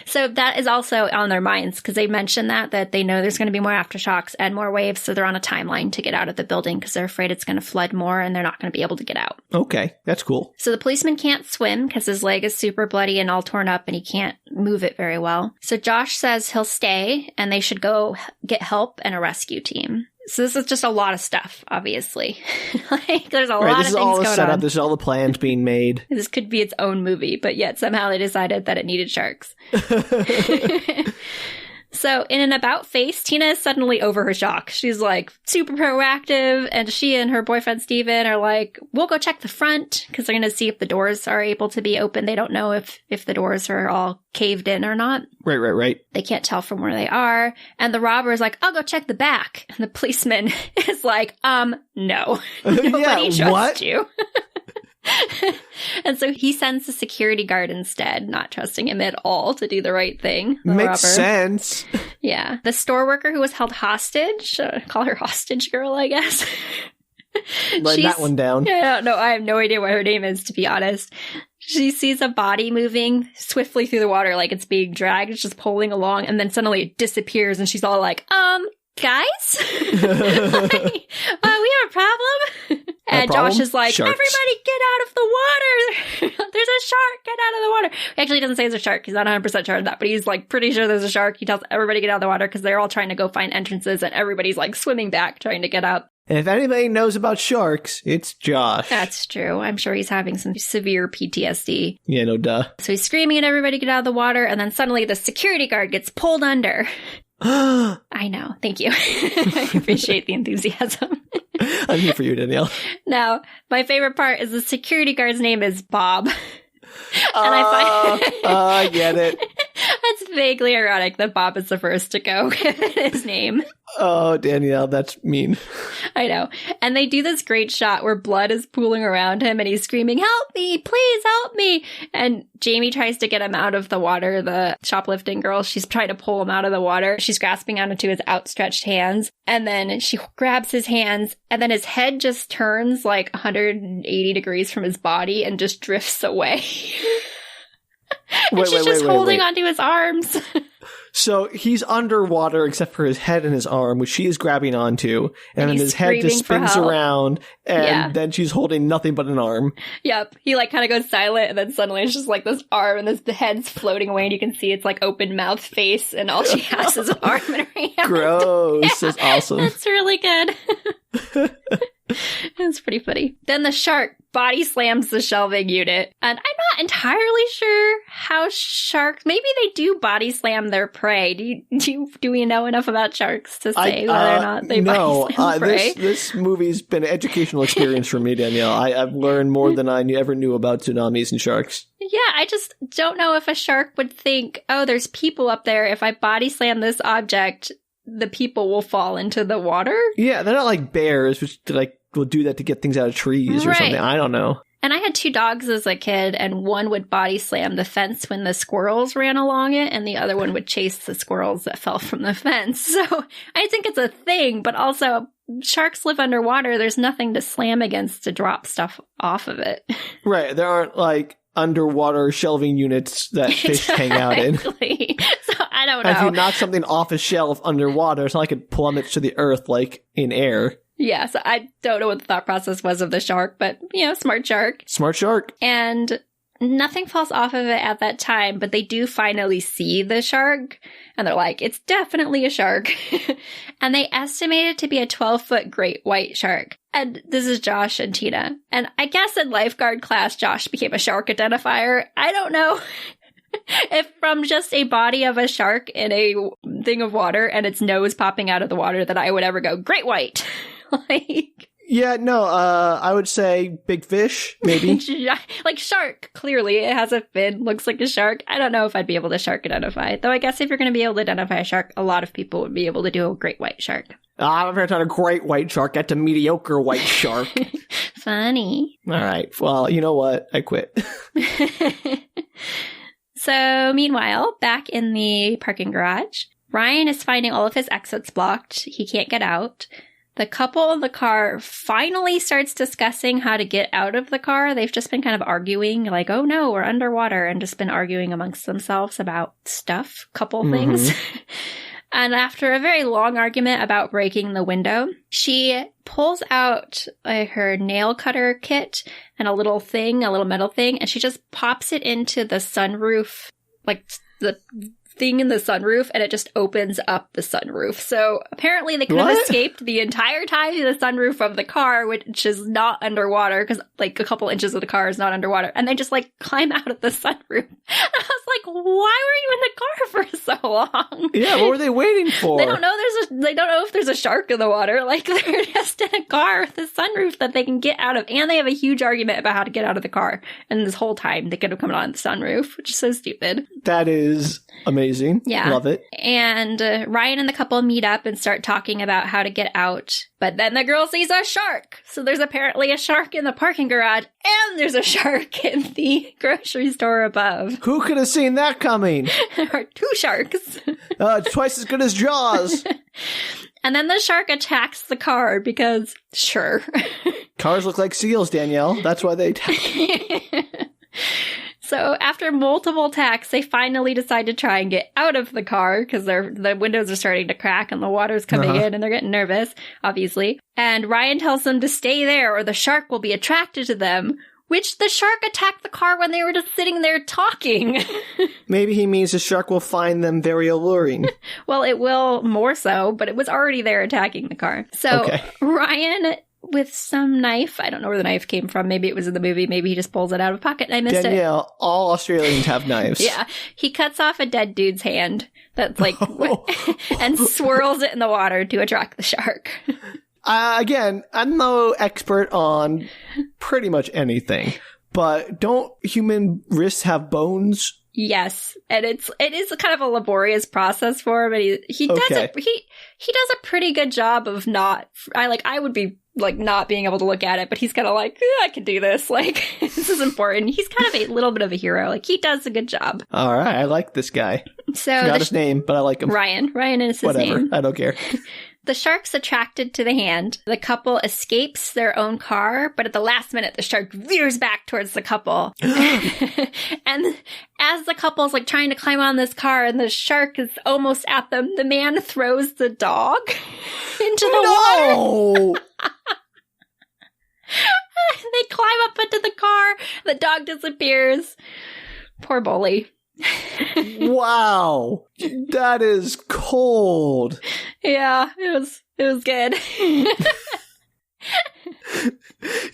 So that is also on their minds because they mentioned that they know there's going to be more aftershocks and more waves. So they're on a timeline to get out of the building because they're afraid it's going to flood more and they're not going to be able to get out. Okay, that's cool. So the policeman can't swim because his leg is super bloody and all torn up and he can't move it very well. So Josh says he'll stay and they should go get help and a rescue team. So this is just a lot of stuff, obviously. Like, there's a lot of things going on. This is all the setup. This is all the plans being made. This could be its own movie, but yet somehow they decided that it needed sharks. So in an about face, Tina is suddenly over her shock. She's like super proactive, and she and her boyfriend Steven are like, we'll go check the front because they're going to see if the doors are able to be open. They don't know if the doors are all caved in or not. Right. They can't tell from where they are. And the robber is like, I'll go check the back. And the policeman is like, no. Nobody trusts you. And so he sends the security guard instead, not trusting him at all to do the right thing. Makes sense. Yeah. The store worker who was held hostage, call her hostage girl, I guess. Write that one down. Yeah, no, I have no idea what her name is, to be honest. She sees a body moving swiftly through the water like it's being dragged. It's just pulling along, and then suddenly it disappears, and she's all like, guys? We have a problem? And Josh is like, sharks. Everybody get out of the water! There's a shark! Get out of the water! Actually, he doesn't say it's a shark. He's not 100% sure of that, but he's like pretty sure there's a shark. He tells everybody get out of the water because they're all trying to go find entrances, and everybody's like swimming back trying to get out. And if anybody knows about sharks, it's Josh. That's true. I'm sure he's having some severe PTSD. Yeah, no duh. So he's screaming at everybody get out of the water, and then suddenly the security guard gets pulled under. I know. Thank you. I appreciate the enthusiasm. I'm here for you, Danielle. Now, my favorite part is the security guard's name is Bob. And I get it. It's vaguely ironic that Bob is the first to go with his name. Oh, Danielle, that's mean. I know. And they do this great shot where blood is pooling around him and he's screaming, help me, please help me. And Jamie tries to get him out of the water. The shoplifting girl, she's trying to pull him out of the water. She's grasping onto his outstretched hands. And then she grabs his hands and then his head just turns like 180 degrees from his body and just drifts away. And she's just holding onto his arms. So he's underwater except for his head and his arm, which she is grabbing onto, and then his head just spins around, and then she's holding nothing but an arm. Yep. He like kind of goes silent, and then suddenly it's just like this arm, and the head's floating away, and you can see it's like open mouth face, and all she has is an arm in her hand. Gross. Yeah, that's awesome. That's really good. It's pretty funny. Then the shark body slams the shelving unit. And I'm not entirely sure how sharks, maybe they do body slam their prey. Do we know enough about sharks to say whether or not they body slam prey? This movie's been an educational experience for me, Danielle. I've learned more than I ever knew about tsunamis and sharks. Yeah, I just don't know if a shark would think, oh, there's people up there. If I body slam this object, the people will fall into the water. Yeah, they're not like bears, which like will do that to get things out of trees or something. I don't know. And I had 2 dogs as a kid, and one would body slam the fence when the squirrels ran along it, and the other one would chase the squirrels that fell from the fence. So I think it's a thing, but also sharks live underwater. There's nothing to slam against to drop stuff off of it. Right. There aren't like underwater shelving units that fish hang out in. So I don't know. If you knock something off a shelf underwater, it's not like it plummets to the earth like in air. Yeah, so I don't know what the thought process was of the shark, but, smart shark. Smart shark. And nothing falls off of it at that time, but they do finally see the shark, and they're like, it's definitely a shark. And they estimate it to be a 12-foot great white shark. And this is Josh and Tina. And I guess in lifeguard class, Josh became a shark identifier. I don't know if from just a body of a shark in a thing of water and its nose popping out of the water that I would ever go, great white. Like... Yeah, no, I would say big fish, maybe. Like shark, clearly. It has a fin, looks like a shark. I don't know if I'd be able to shark identify. Though I guess if you're going to be able to identify a shark, a lot of people would be able to do a great white shark. I've never had a great white shark. That's a mediocre white shark. Funny. All right. Well, you know what? I quit. So, meanwhile, back in the parking garage, Ryan is finding all of his exits blocked. He can't get out. The couple in the car finally starts discussing how to get out of the car. They've just been kind of arguing, like, oh no, we're underwater, and just been arguing amongst themselves about stuff, couple things. And after a very long argument about breaking the window, she pulls out her nail cutter kit and a little metal thing, and she just pops it into the sunroof, like the thing in the sunroof, and it just opens up the sunroof. So apparently they could have escaped the entire time to the sunroof of the car, which is not underwater, because like a couple inches of the car is not underwater, and they just like climb out of the sunroof. And I was like, why were you in the car for so long? Yeah, what were they waiting for? They don't know if there's a shark in the water. Like, they're just in a car with a sunroof that they can get out of, and they have a huge argument about how to get out of the car. And this whole time they could have come on the sunroof, which is so stupid. That is amazing. Yeah. Love it. And Ryan and the couple meet up and start talking about how to get out. But then the girl sees a shark. So there's apparently a shark in the parking garage, and there's a shark in the grocery store above. Who could have seen that coming? There are two sharks. It's twice as good as Jaws. And then the shark attacks the car because, sure. Cars look like seals, Danielle. That's why they attack. So after multiple attacks, they finally decide to try and get out of the car because the windows are starting to crack and the water's coming in and they're getting nervous, obviously. And Ryan tells them to stay there or the shark will be attracted to them, which the shark attacked the car when they were just sitting there talking. Maybe he means the shark will find them very alluring. Well, it will more so, but it was already there attacking the car. So Ryan... with some knife. I don't know where the knife came from. Maybe it was in the movie. Maybe he just pulls it out of a pocket and I missed Danielle, all Australians have knives. Yeah. He cuts off a dead dude's hand that's like, and swirls it in the water to attract the shark. Again, I'm no expert on pretty much anything, but don't human wrists have bones? Yes, and it is kind of a laborious process for him, but he does he does a pretty good job of not. I would be like not being able to look at it, but he's kind of like, I can do this. Like, this is important. He's kind of a little bit of a hero. Like, he does a good job. All right, I like this guy. So forgot his name, but I like him. Ryan is his name. Whatever, I don't care. The shark's attracted to the hand. The couple escapes their own car, but at the last minute, the shark veers back towards the couple. And as the couple's like trying to climb on this car and the shark is almost at them, the man throws the dog into the water. They climb up into the car. The dog disappears. Poor Bully. Wow, that is cold. Yeah, it was good.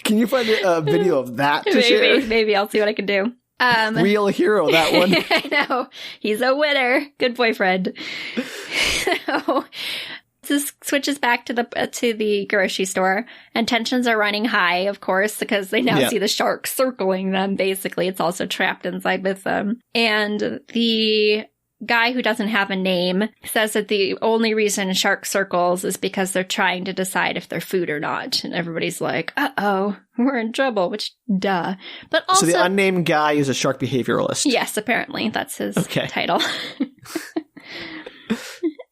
Can you find a video of that to share? Maybe I'll see what I can do. Real hero, that one. I know. He's a winner. Good boyfriend. So, this switches back to the grocery store, and tensions are running high, of course, because they now see the shark circling them. Basically, it's also trapped inside with them. And the guy who doesn't have a name says that the only reason shark circles is because they're trying to decide if they're food or not. And everybody's like, uh-oh, we're in trouble, which, duh. But also, so the unnamed guy is a shark behavioralist. Yes, apparently. That's his title.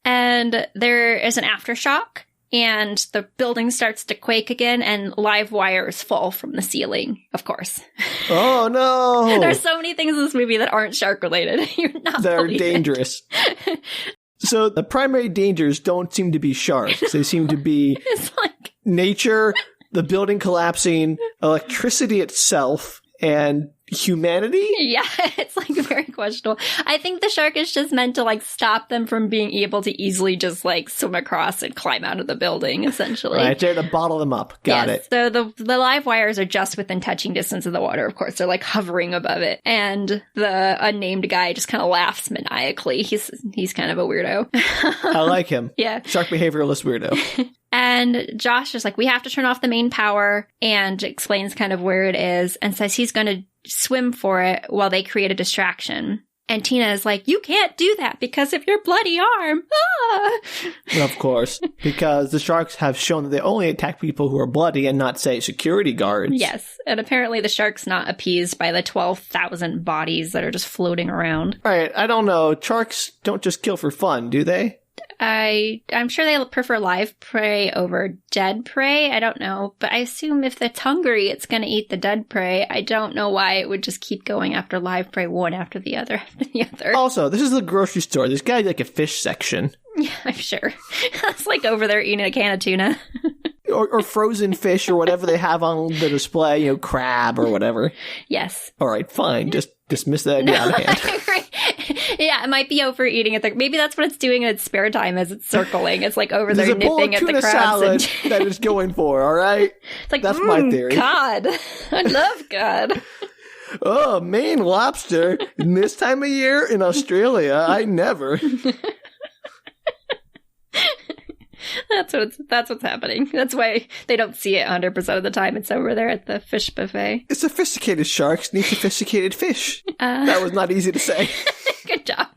And there is an aftershock, and the building starts to quake again, and live wires fall from the ceiling, of course. Oh, no! There's so many things in this movie that aren't shark-related. You're not They're dangerous. So the primary dangers don't seem to be sharks. They seem to be it's like... nature, the building collapsing, electricity itself, and humanity? Yeah, it's like very questionable. I think the shark is just meant to like stop them from being able to easily just like swim across and climb out of the building, essentially. Right, there to bottle them up. Got it. So the live wires are just within touching distance of the water, of course. They're like hovering above it. And the unnamed guy just kind of laughs maniacally. He's kind of a weirdo. I like him. Yeah. Shark behavioralist weirdo. And Josh is like, we have to turn off the main power, and explains kind of where it is and says he's going to swim for it while they create a distraction. And Tina is like, you can't do that because of your bloody arm. Ah! Of course, because the sharks have shown that they only attack people who are bloody and not, say, security guards. Yes, and apparently the shark's not appeased by the 12,000 bodies that are just floating around. Right, I don't know. Sharks don't just kill for fun, do they? I'm sure they prefer live prey over dead prey. I don't know. But I assume if it's hungry, it's going to eat the dead prey. I don't know why it would just keep going after live prey one after the other after the other. Also, this is the grocery store. There's got to be like a fish section. Yeah, I'm sure. It's like over there eating a can of tuna. or frozen fish or whatever they have on the display, crab or whatever. Yes. All right, fine. Just dismiss that idea out of hand. Yeah, it might be overeating it. Maybe that's what it's doing in its spare time as it's circling. It's like over there nipping at the crabs. Salad that it's going for, all right? It's like, that's my theory. God. I love God. Oh, Maine lobster. This time of year in Australia, I never. That's what's happening. That's why they don't see it 100% of the time. It's over there at the fish buffet. Sophisticated sharks need sophisticated fish. That was not easy to say. Good job.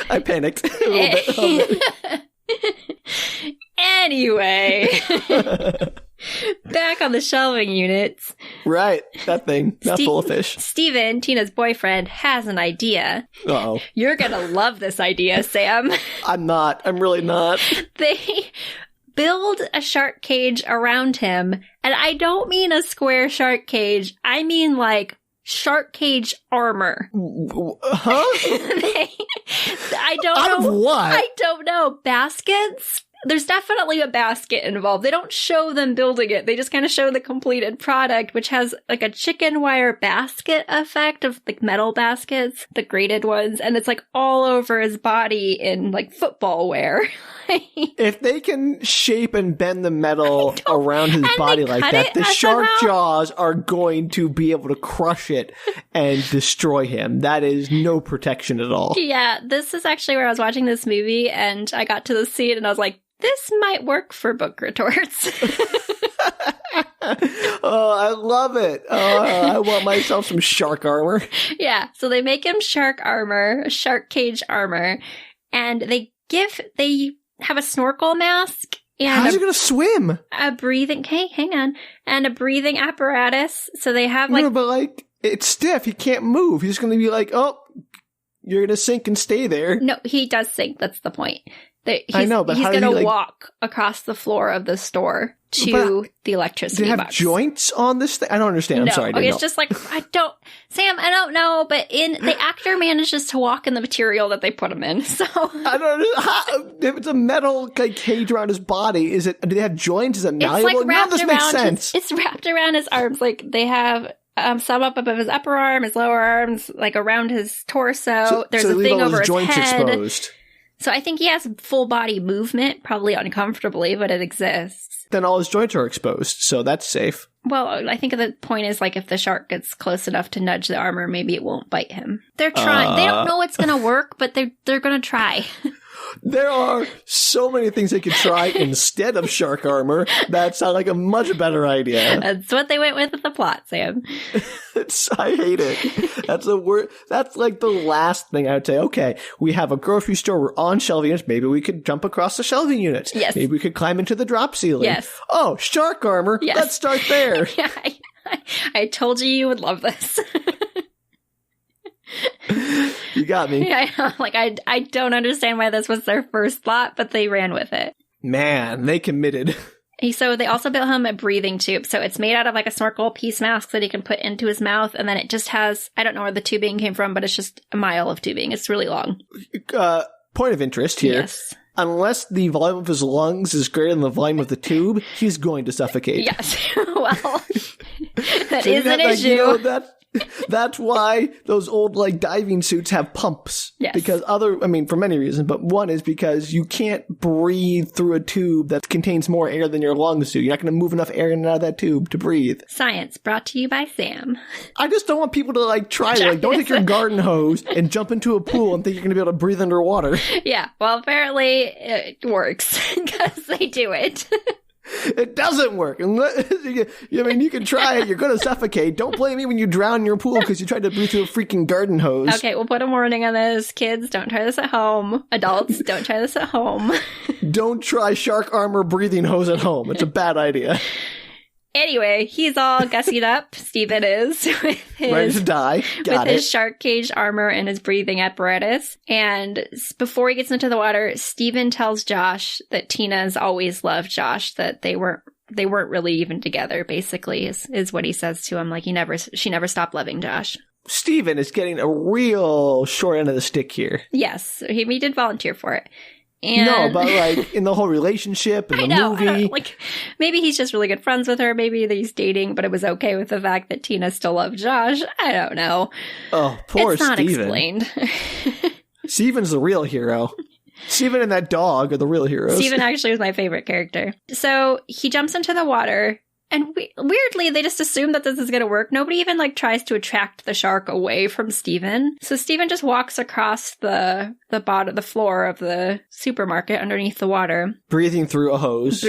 I panicked a little bit. Anyway. Back on the shelving units. Right, that thing. Not full of fish. Steven, Tina's boyfriend, has an idea. Uh-oh. You're gonna love this idea, Sam. I'm not. I'm really not. They build a shark cage around him, and I don't mean a square shark cage. I mean like shark cage armor. Huh? I don't know. Out of what? I don't know. Baskets? There's definitely a basket involved. They don't show them building it. They just kind of show the completed product, which has like a chicken wire basket effect of like metal baskets, the graded ones. And it's like all over his body in like football wear. If they can shape and bend the metal around his body like that, the shark jaws are going to be able to crush it and destroy him. That is no protection at all. Yeah, this is actually where I was watching this movie and I got to the scene and I was like, this might work for book retorts. Oh, I love it. Oh, I want myself some shark armor. Yeah, so they make him shark armor, shark cage armor, and they have a snorkel mask. And how's he going to swim? A breathing, hang on. And a breathing apparatus. So they have like... No, but like, it's stiff. He can't move. He's going to be like, oh, you're going to sink and stay there. No, he does sink. That's the point. I know, but he's going to walk across the floor of the store to the electricity box. Do they have joints on this thing? I don't understand. I'm sorry. Okay, it's just like, Sam, I don't know, but the actor manages to walk in the material that they put him in, so. I don't know. If it's a metal cage around his body, do they have joints? Is it malleable? None of this makes sense. It's wrapped around his arms. Like, they have some up above his upper arm, his lower arms, like around his torso. There's a thing over his joints head. Exposed. So I think he has full body movement, probably uncomfortably, but it exists. Then all his joints are exposed, so that's safe. Well, I think the point is, like, if the shark gets close enough to nudge the armor, maybe it won't bite him. They're trying. They don't know it's going to work, but they're going to try. There are so many things they could try instead of shark armor that sound like a much better idea. That's what they went with the plot, Sam. I hate it. That's the word. That's like the last thing I would say. Okay, we have a grocery store. We're on shelving units. Maybe we could jump across the shelving units. Yes. Maybe we could climb into the drop ceiling. Yes. Oh, shark armor. Yes. Let's start there. Yeah, I told you would love this. You got me. Yeah, I don't understand why this was their first thought, but they ran with it. Man, they committed. So they also built him a breathing tube. So it's made out of like a snorkel piece mask that he can put into his mouth. And then it just has, I don't know where the tubing came from, but it's just a mile of tubing. It's really long. Point of interest here. Yes. unless the volume of his lungs is greater than the volume of the tube, he's going to suffocate. Yes. Well, that So is an issue. You know, that's why those old diving suits have pumps. Yes. Because for many reasons, but one is because you can't breathe through a tube that contains more air than your lungs do. You're not going to move enough air in and out of that tube to breathe. Science brought to you by Sam. I just don't want people to try it. Don't take your garden hose and jump into a pool and think you're going to be able to breathe underwater. Yeah. Well, apparently it works because they do it. It doesn't work. You can try it. You're going to suffocate. Don't blame me when you drown in your pool because you tried to breathe through a freaking garden hose. Okay, we'll put a warning on this. Kids, don't try this at home. Adults, don't try this at home. Don't try shark armor breathing hose at home. It's a bad idea. Anyway, he's all gussied up. Steven is ready to die. His shark cage armor and his breathing apparatus. And before he gets into the water, Steven tells Josh that Tina's always loved Josh, that they weren't really even together, basically, is what he says to him. She never stopped loving Josh. Steven is getting a real short end of the stick here. Yes, he did volunteer for it. And no, but in the whole relationship and the movie. Maybe he's just really good friends with her. Maybe he's dating, but it was okay with the fact that Tina still loved Josh. I don't know. Oh, poor Steven. It's not explained. Steven's the real hero. Steven and that dog are the real heroes. Steven actually was my favorite character. So he jumps into the water. And weirdly, they just assume that this is going to work. Nobody even tries to attract the shark away from Steven. So Steven just walks across the floor of the supermarket underneath the water. Breathing through a hose.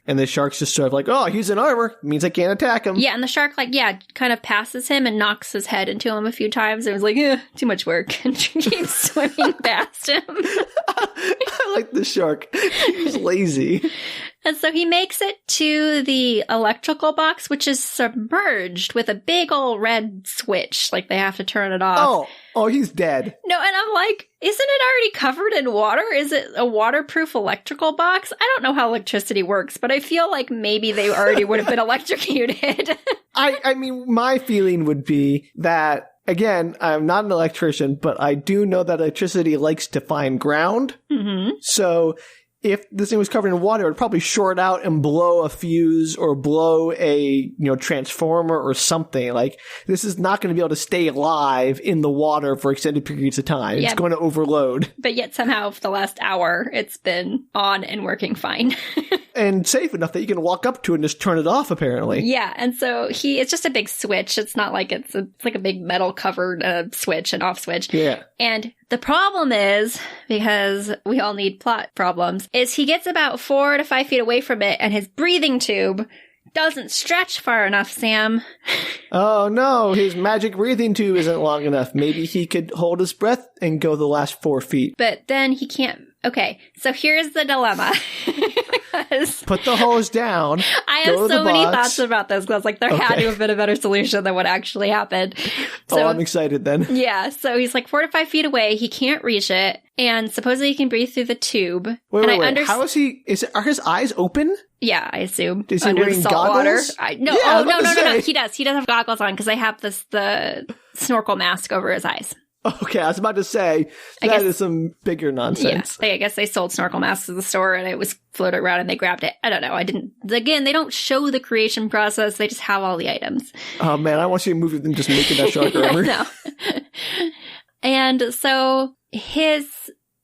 And the shark's just sort of oh, he's in armor. Means I can't attack him. Yeah, and the shark kind of passes him and knocks his head into him a few times. And was too much work. And keeps swimming past him. I like the shark. He's lazy. And so he makes it to the electrical box, which is submerged with a big old red switch. They have to turn it off. Oh, he's dead. No, and I'm isn't it already covered in water? Is it a waterproof electrical box? I don't know how electricity works, but I feel like maybe they already would have been electrocuted. I mean, my feeling would be that, again, I'm not an electrician, but I do know that electricity likes to find ground. Mm-hmm. So if this thing was covered in water, it would probably short out and blow a fuse or blow a, transformer or something. This is not going to be able to stay alive in the water for extended periods of time. Yeah. It's going to overload. But yet somehow for the last hour, it's been on and working fine. And safe enough that you can walk up to it and just turn it off, apparently. Yeah, and so it's just a big switch. It's not it's a big metal covered switch, an off switch. Yeah. And the problem is, because we all need plot problems, is he gets about 4 to 5 feet away from it and his breathing tube doesn't stretch far enough, Sam. Oh no, his magic breathing tube isn't long enough. Maybe he could hold his breath and go the last 4 feet. But then he can't. Okay, so here's the dilemma. Put the hose down. I have so many thoughts about this because there had to have been a better solution than what actually happened. So, I'm excited then. Yeah, so he's 4 to 5 feet away. He can't reach it, and supposedly he can breathe through the tube. Wait. How is he? Are his eyes open? Yeah, I assume. Is he wearing goggles? No. He does. He does have goggles on because they have the snorkel mask over his eyes. Okay, I was about to say, that is some bigger nonsense. Yeah, I guess they sold snorkel masks at the store and it was floated around and they grabbed it. I don't know. Again, they don't show the creation process. They just have all the items. Oh man, I want to see a movie of them just making that shark armor. No. And so his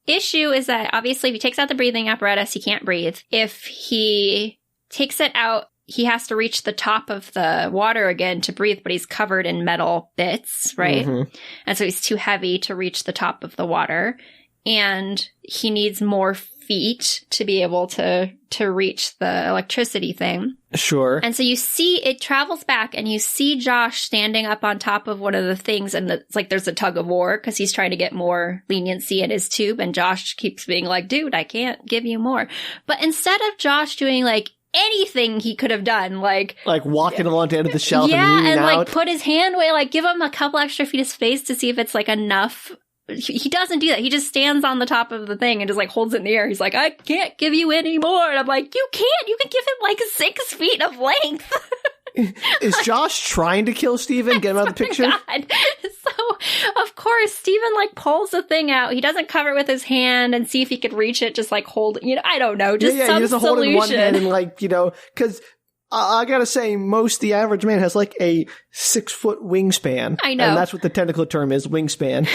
issue is that obviously if he takes out the breathing apparatus, he can't breathe. If he takes it out, he has to reach the top of the water again to breathe, but he's covered in metal bits, right? Mm-hmm. And so he's too heavy to reach the top of the water. And he needs more feet to be able to reach the electricity thing. Sure. And so it travels back and you see Josh standing up on top of one of the things and it's there's a tug of war because he's trying to get more leniency in his tube and Josh keeps being dude, I can't give you more. But instead of Josh doing anything he could have done, walking along the end of the shelf and leaning out. Put his hand away, give him a couple extra feet of space to see if it's enough. He doesn't do that. He just stands on the top of the thing and just holds it in the air. He's I can't give you any more. And I'm you can't. You can give him 6 feet of length. Is Josh trying to kill Steven? Get him out of the picture? God. So of course, Steven, like, pulls the thing out. He doesn't cover it with his hand and see if he could reach it, just, like, hold it. You know, I don't know. Just he some doesn't solution. hold it in one hand and, like, you know, because I gotta say, the average man has, like, a 6-foot wingspan. I know. And that's what the technical term is, wingspan.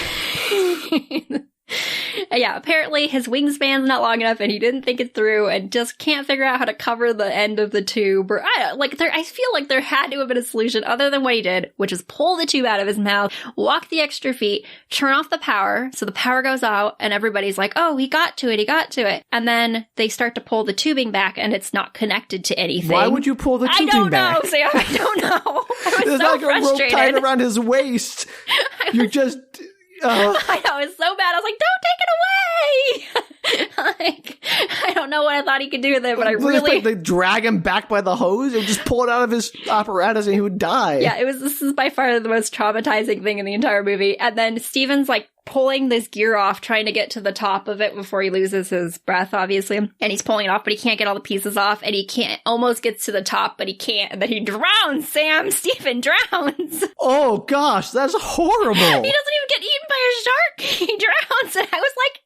Yeah, apparently his wingspan's not long enough and he didn't think it through and just can't figure out how to cover the end of the tube. Or I feel like there had to have been a solution other than what he did, which is pull the tube out of his mouth, walk the extra feet, turn off the power, so the power goes out and everybody's like, oh, he got to it. And then they start to pull the tubing back and it's not connected to anything. Why would you pull the tubing back? I don't know, Sam. I don't know. I was There's so like frustrated. a rope tied around his waist. You're just... I know, it's so bad. I was like, don't take it away! Like, I don't know what I thought he could do with it, but I really... They drag him back by the hose and just pull it out of his apparatus and he would die. Yeah, this is by far the most traumatizing thing in the entire movie. And then Steven's, like, pulling this gear off, trying to get to the top of it before he loses his breath, obviously. And he's pulling it off, but he can't get all the pieces off. And he almost gets to the top, but he can't. And then he drowns, Sam! Steven drowns! Oh, gosh, that's horrible! He doesn't even get eaten by a shark! He drowns! And I was like,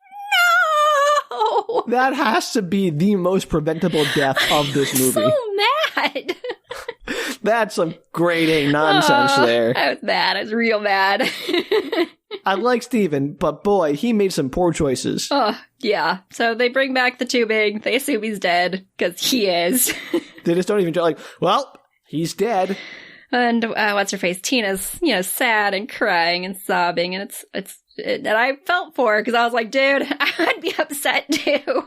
no! That has to be the most preventable death of this movie. So mad! That's some grade A nonsense there. I was mad. I was real mad. I like Steven, but boy, he made some poor choices. Oh, yeah. So they bring back the tubing. They assume he's dead, because he is. They just don't even like, well, he's dead. And what's-her-face? Tina's, you know, sad and crying and sobbing, and and I felt for her, because I was like, dude, I'd be upset too.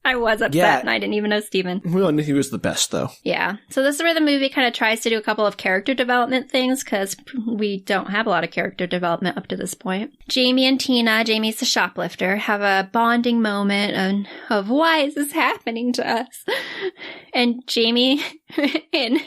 I was upset, and I didn't even know Steven. We all knew he was the best, though. Yeah. So this is where the movie kind of tries to do a couple of character development things, because we don't have a lot of character development up to this point. Jamie and Tina, Jamie's the shoplifter, have a bonding moment of why is this happening to us? And Jamie, and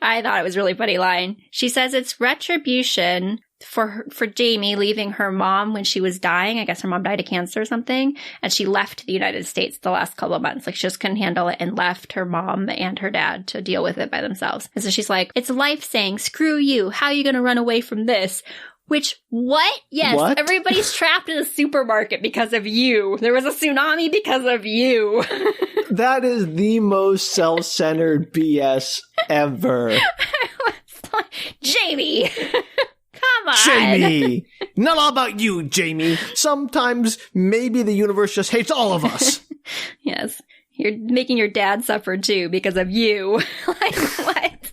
I thought it was a really funny line, she says it's retribution for Jamie leaving her mom when she was dying. I guess her mom died of cancer or something. And she left the United States the last couple of months. Like, she just couldn't handle it and left her mom and her dad to deal with it by themselves. And so she's like, it's life saying, screw you. How are you going to run away from this? Which, what? Yes, what? Everybody's trapped in a supermarket because of you. There was a tsunami because of you. That is the most self-centered BS ever. I was like, Jamie! Come on. Jamie! Not all about you, Jamie. Sometimes maybe the universe just hates all of us. Yes. You're making your dad suffer too because of you. Like, what?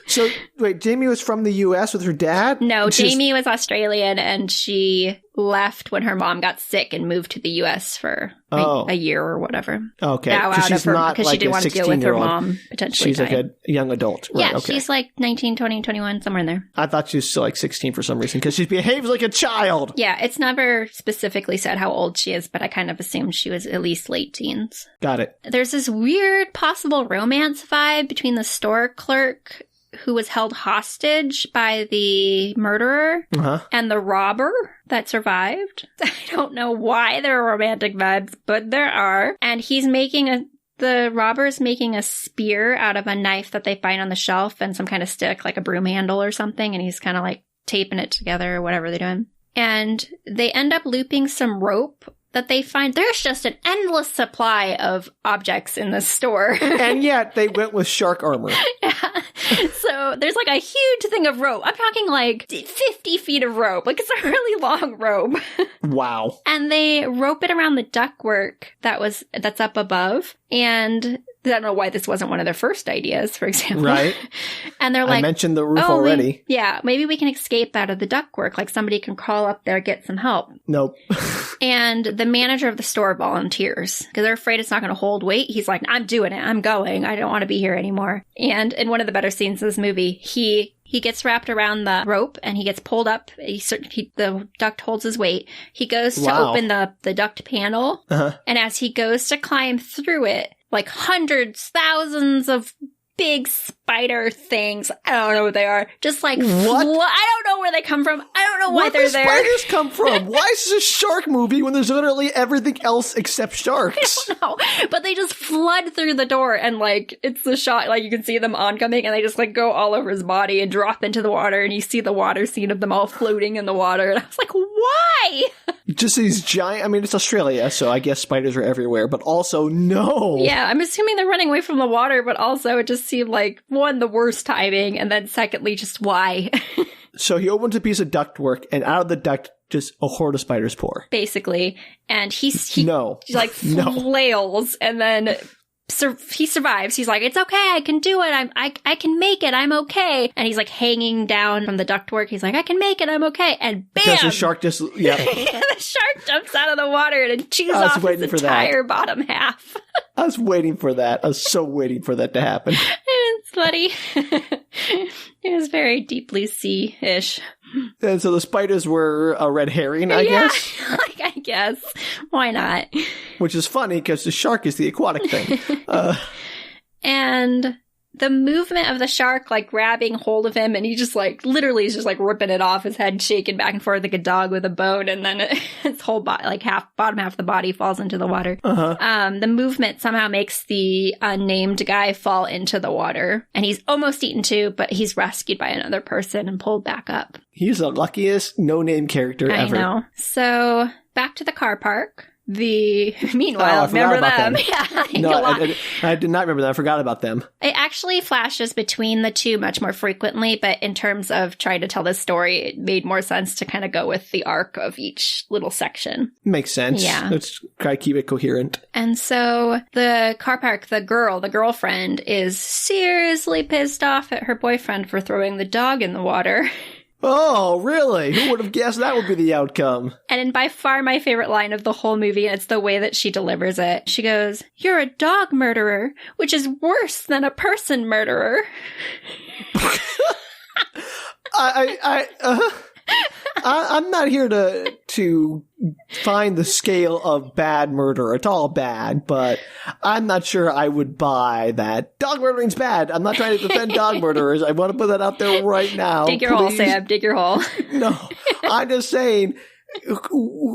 So, wait, Jamie was from the U.S. with her dad? No, Jamie was Australian, and she left when her mom got sick and moved to the U.S. for a year or whatever. Okay. Because she didn't want to deal with her mom potentially She's dying. like a young adult. Right, yeah, she's like 19, 20, 21, somewhere in there. I thought she was still like 16 for some reason, because she behaves like a child. Yeah, it's never specifically said how old she is, but I kind of assumed she was at least late teens. Got it. There's this weird possible romance vibe between the store clerk who was held hostage by the murderer and the robber that survived. I don't know why there are romantic vibes, but there are. And the robber's making a spear out of a knife that they find on the shelf and some kind of stick, like a broom handle or something, and he's kind of like taping it together or whatever they're doing. And they end up looping some rope that they find. There's just an endless supply of objects in this store. And yet they went with shark armor. Yeah. So there's like a huge thing of rope. I'm talking like 50 feet of rope. Like, it's a really long rope. Wow. And they rope it around the ductwork that's up above. And I don't know why this wasn't one of their first ideas, for example. Right. And they're like, I mentioned the roof already. Maybe we can escape out of the ductwork. Like, somebody can crawl up there, get some help. Nope. And the manager of the store volunteers because they're afraid it's not going to hold weight. He's like, I'm doing it. I'm going. I don't want to be here anymore. And in one of the better scenes of this movie, he gets wrapped around the rope and he gets pulled up. The duct holds his weight. He goes to open the duct panel. And as he goes to climb through it, like hundreds, thousands of big spider things. I don't know what they are. Just like, What? I don't know where they come from. I don't know why they're there. Where do spiders come from? Why is this a shark movie when there's literally everything else except sharks? I don't know. But they just flood through the door and like, it's the shot, like you can see them oncoming and they just like go all over his body and drop into the water and you see the water scene of them all floating in the water. And I was like, why? Just these giant, I mean, it's Australia, so I guess spiders are everywhere, but also no. Yeah, I'm assuming they're running away from the water, but also it just seemed like, one, the worst timing, and then secondly, just why? So he opens a piece of ductwork, and out of the duct, just a horde of spiders pour. Basically. And he no. like flails, and then he survives. He's like, it's okay, I can do it, I can make it, I'm okay. And he's like hanging down from the ductwork. He's like, I can make it, I'm okay. And bam! Because the shark just, yeah. The shark jumps out of the water and it chews off his entire bottom half. I was waiting for that. I was so waiting for that to happen. It's funny. It was very deeply sea-ish. And so the spiders were a red herring, I guess? Like, I guess. Why not? Which is funny because the shark is the aquatic thing. And the movement of the shark, like, grabbing hold of him, and he just, like, literally is just, like, ripping it off, his head shaking back and forth like a dog with a bone, and then his whole body, like, bottom half of the body falls into the water. The movement somehow makes the unnamed guy fall into the water, and he's almost eaten too, but he's rescued by another person and pulled back up. He's the luckiest no-name character ever. I know. So, back to the car park. Meanwhile, remember them? Yeah, I did not remember that. I forgot about them. It actually flashes between the two much more frequently, but in terms of trying to tell this story, it made more sense to kind of go with the arc of each little section. Makes sense. Yeah. Let's try to keep it coherent. And so the car park, the girlfriend, is seriously pissed off at her boyfriend for throwing the dog in the water. Oh, really? Who would have guessed that would be the outcome? And by far my favorite line of the whole movie, and it's the way that she delivers it. She goes, "You're a dog murderer, which is worse than a person murderer." I'm not here to find the scale of bad murder. It's all bad, but I'm not sure I would buy that. Dog murdering's bad. I'm not trying to defend dog murderers. I want to put that out there right now. Dig your hole, Sam. Dig your hole. No, I'm just saying,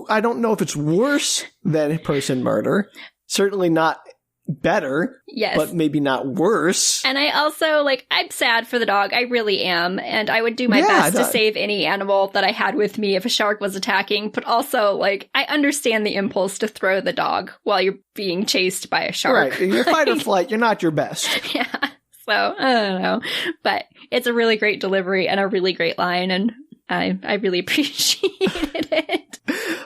I don't know if it's worse than person murder. Certainly not better. Yes. But maybe not worse. And I also, I'm sad for the dog. I really am. And I would do my best to save any animal that I had with me if a shark was attacking. But also, I understand the impulse to throw the dog while you're being chased by a shark. Right. Your fight or flight, you're not your best. Yeah. So, I don't know. But it's a really great delivery and a really great line. And I really appreciated it.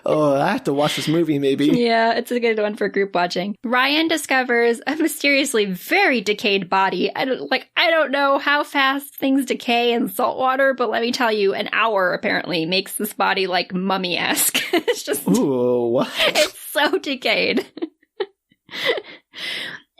Oh, I have to watch this movie, maybe. Yeah, it's a good one for group watching. Ryan discovers a mysteriously very decayed body. I don't know how fast things decay in salt water, but let me tell you, an hour apparently makes this body mummy-esque. It's just... Ooh. It's so decayed.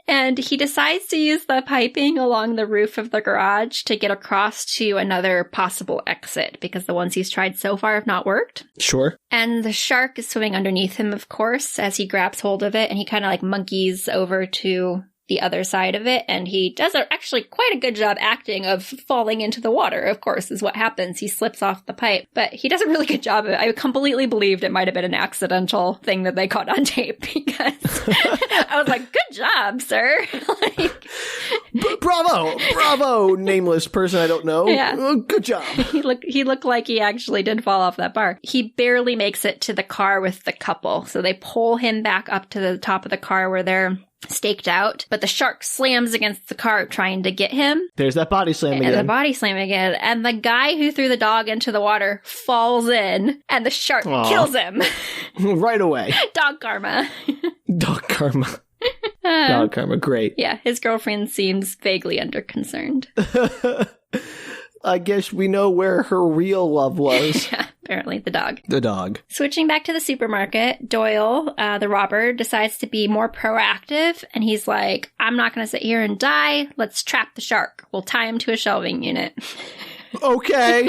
And he decides to use the piping along the roof of the garage to get across to another possible exit, because the ones he's tried so far have not worked. Sure. And the shark is swimming underneath him, of course, as he grabs hold of it, and he kind of monkeys over to the other side of it, and he does actually quite a good job acting of falling into the water, of course, is what happens. He slips off the pipe, but he does a really good job of it. I completely believed it might have been an accidental thing that they caught on tape, because I was like, good job, sir. Bravo, nameless person I don't know. Yeah. Good job. He looked like he actually did fall off that bar. He barely makes it to the car with the couple, so they pull him back up to the top of the car where they're staked out, but the shark slams against the car trying to get him. There's that body slam again. The body slam again. And the guy who threw the dog into the water falls in, and the shark kills him. Right away. Dog karma. Dog karma. Dog karma, great. Yeah, his girlfriend seems vaguely underconcerned. I guess we know where her real love was. Yeah, apparently the dog. The dog. Switching back to the supermarket, Doyle, the robber, decides to be more proactive, and he's like, I'm not going to sit here and die. Let's trap the shark. We'll tie him to a shelving unit. Okay.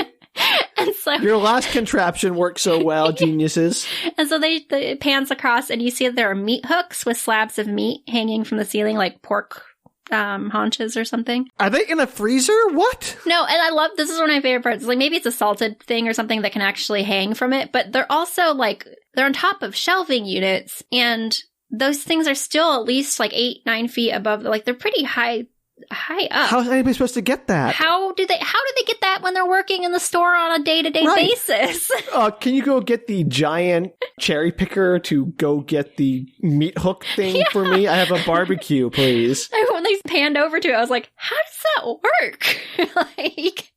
And so your last contraption worked so well, geniuses. And so it pans across, and you see that there are meat hooks with slabs of meat hanging from the ceiling, like pork haunches or something. Are they in a freezer? What? No, and I love, this is one of my favorite parts. Like, maybe it's a salted thing or something that can actually hang from it, but they're also like, they're on top of shelving units, and those things are still at least like 8-9 feet above, like they're pretty high up. How is anybody supposed to get that? How do they get that when they're working in the store on a day-to-day basis? Can you go get the giant cherry picker to go get the meat hook thing for me? I have a barbecue, please. When they panned over to it, I was like, how does that work? Like,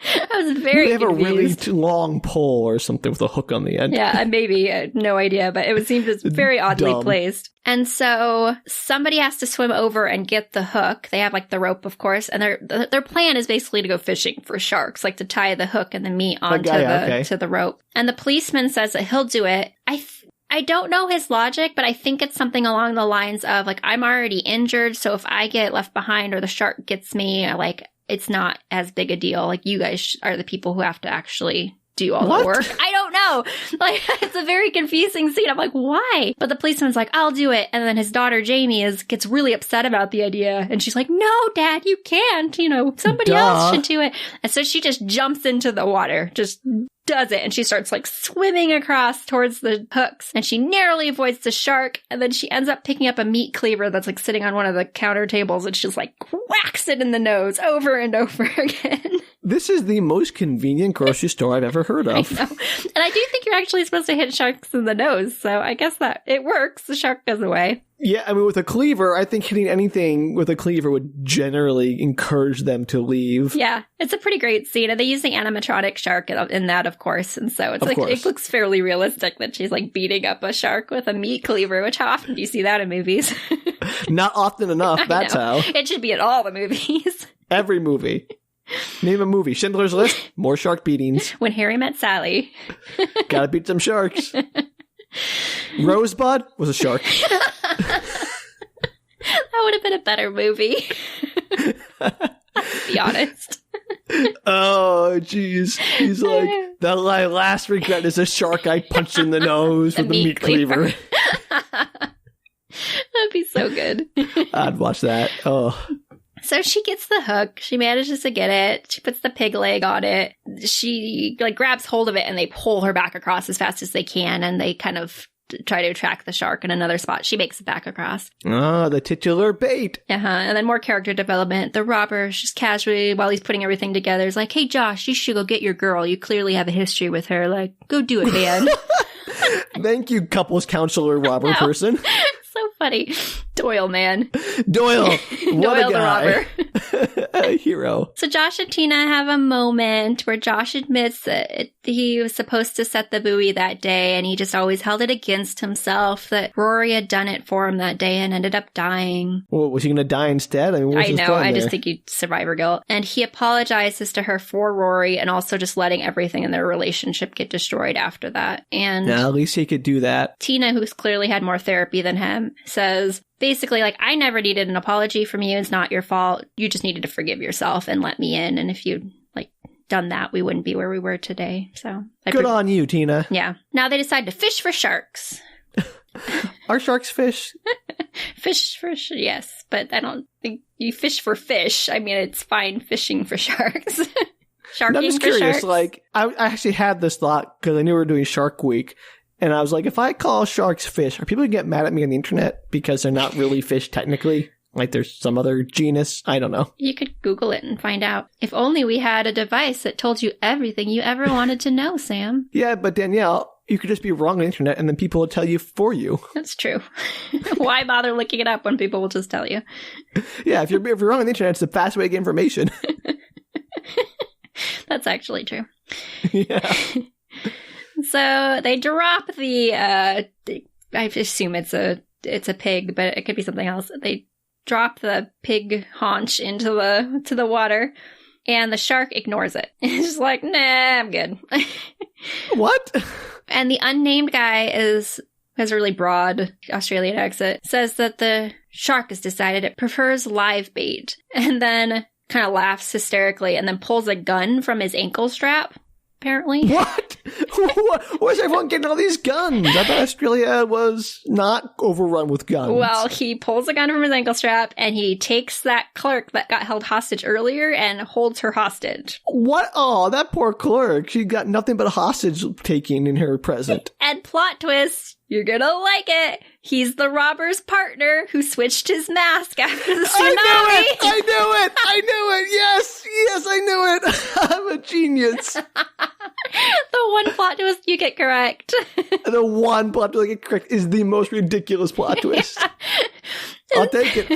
I was very confused. They have a really long pole or something with a hook on the end. Yeah, maybe. No idea, but it seemed just very oddly placed. And so somebody has to swim over and get the hook. They have like the rope, of course, and their plan is basically to go fishing for sharks, like to tie the hook and the meat onto to the rope. And the policeman says that he'll do it. I don't know his logic, but I think it's something along the lines of like, I'm already injured, so if I get left behind or the shark gets me, like, it's not as big a deal. Like, you guys are the people who have to actually do all the work. I don't know. Like, it's a very confusing scene. I'm like, why? But the policeman's like, I'll do it. And then his daughter, Jamie, gets really upset about the idea. And she's like, no, Dad, you can't. You know, somebody else should do it. And so she just jumps into the water, just does it, and she starts like swimming across towards the hooks, and she narrowly avoids the shark, and then she ends up picking up a meat cleaver that's like sitting on one of the counter tables, and she's like whacks it in the nose over and over again. This is the most convenient grocery store I've ever heard of. I know. And I do think you're actually supposed to hit sharks in the nose, so I guess that it works. The shark goes away. Yeah, I mean, with a cleaver, I think hitting anything with a cleaver would generally encourage them to leave. Yeah, it's a pretty great scene. And they use the animatronic shark in that, of course. And so it's it looks fairly realistic that she's like beating up a shark with a meat cleaver, which how often do you see that in movies? Not often enough, that's how. It should be in all the movies. Every movie. Name a movie. Schindler's List, more shark beatings. When Harry Met Sally. Gotta beat some sharks. Rosebud was a shark. That would have been a better movie. Let's be honest. Oh, jeez. He's like, my last regret is a shark I punched in the nose with a meat cleaver. That'd be so good. I'd watch that. Oh. So she gets the hook. She manages to get it. She puts the pig leg on it. She like grabs hold of it, and they pull her back across as fast as they can, and they kind of try to track the shark in another spot. She makes it back across. Oh, the titular bait. And then more character development. The robber, just casually, while he's putting everything together, is like, hey, Josh, you should go get your girl. You clearly have a history with her. Like, go do it, man. Thank you, couples counselor robber person. So funny. Doyle, man. Doyle. What Doyle a guy. the robber. A hero. So Josh and Tina have a moment where Josh admits that he was supposed to set the buoy that day, and he just always held it against himself that Rory had done it for him that day and ended up dying. Well, was he going to die instead? I mean, what was his plan just think he'd survivor guilt. And he apologizes to her for Rory and also just letting everything in their relationship get destroyed after that. And at least he could do that. Tina, who's clearly had more therapy than him, says basically, like, I never needed an apology from you. It's not your fault. You just needed to forgive yourself and let me in. And if you'd, like, done that, we wouldn't be where we were today. So good on you, Tina. Yeah. Now they decide to fish for sharks. Are sharks fish? Fish, yes. But I don't think you fish for fish. I mean, it's fine fishing for sharks. Sharking I'm just for curious. Sharks. Like, I actually had this thought because I knew we were doing Shark Week. And I was like, if I call sharks fish, are people going to get mad at me on the internet because they're not really fish technically? Like there's some other genus? I don't know. You could Google it and find out. If only we had a device that told you everything you ever wanted to know, Sam. Yeah, but Danielle, you could just be wrong on the internet and then people will tell you for you. That's true. Why bother looking it up when people will just tell you? Yeah, if you're wrong on the internet, it's the fast way to get information. That's actually true. Yeah. So they drop the, I assume it's a pig, but it could be something else. They drop the pig haunch into the water, and the shark ignores it. It's just like, nah, I'm good. What? And the unnamed guy has a really broad Australian accent, says that the shark has decided it prefers live bait, and then kind of laughs hysterically, and then pulls a gun from his ankle strap. Apparently. What? Where's everyone getting all these guns? I thought Australia was not overrun with guns. Well, he pulls a gun from his ankle strap and he takes that clerk that got held hostage earlier and holds her hostage. What? Oh, that poor clerk. She got nothing but hostage taking in her present. And plot twist, you're gonna like it. He's the robber's partner who switched his mask after the tsunami. I knew it. Yes, I knew it. I'm a genius. The one plot twist you get correct. The one plot twist I get correct is the most ridiculous plot twist. I'll take it.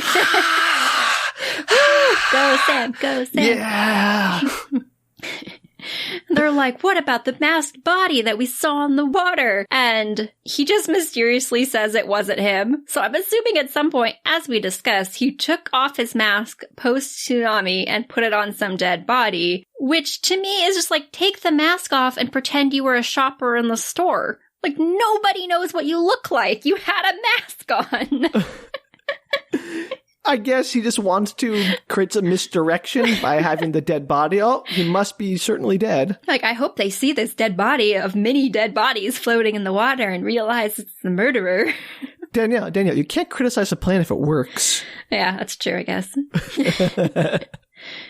Go, Sam. Go, Sam. Yeah. They're like, what about the masked body that we saw in the water? And he just mysteriously says it wasn't him. So I'm assuming at some point, as we discussed, he took off his mask post-tsunami and put it on some dead body, which to me is just like, take the mask off and pretend you were a shopper in the store. Like, nobody knows what you look like. You had a mask on. I guess he just wants to create some misdirection by having the dead body. Oh, he must be certainly dead. Like, I hope they see this dead body of many dead bodies floating in the water and realize it's the murderer. Danielle, you can't criticize a plan if it works. Yeah, that's true, I guess.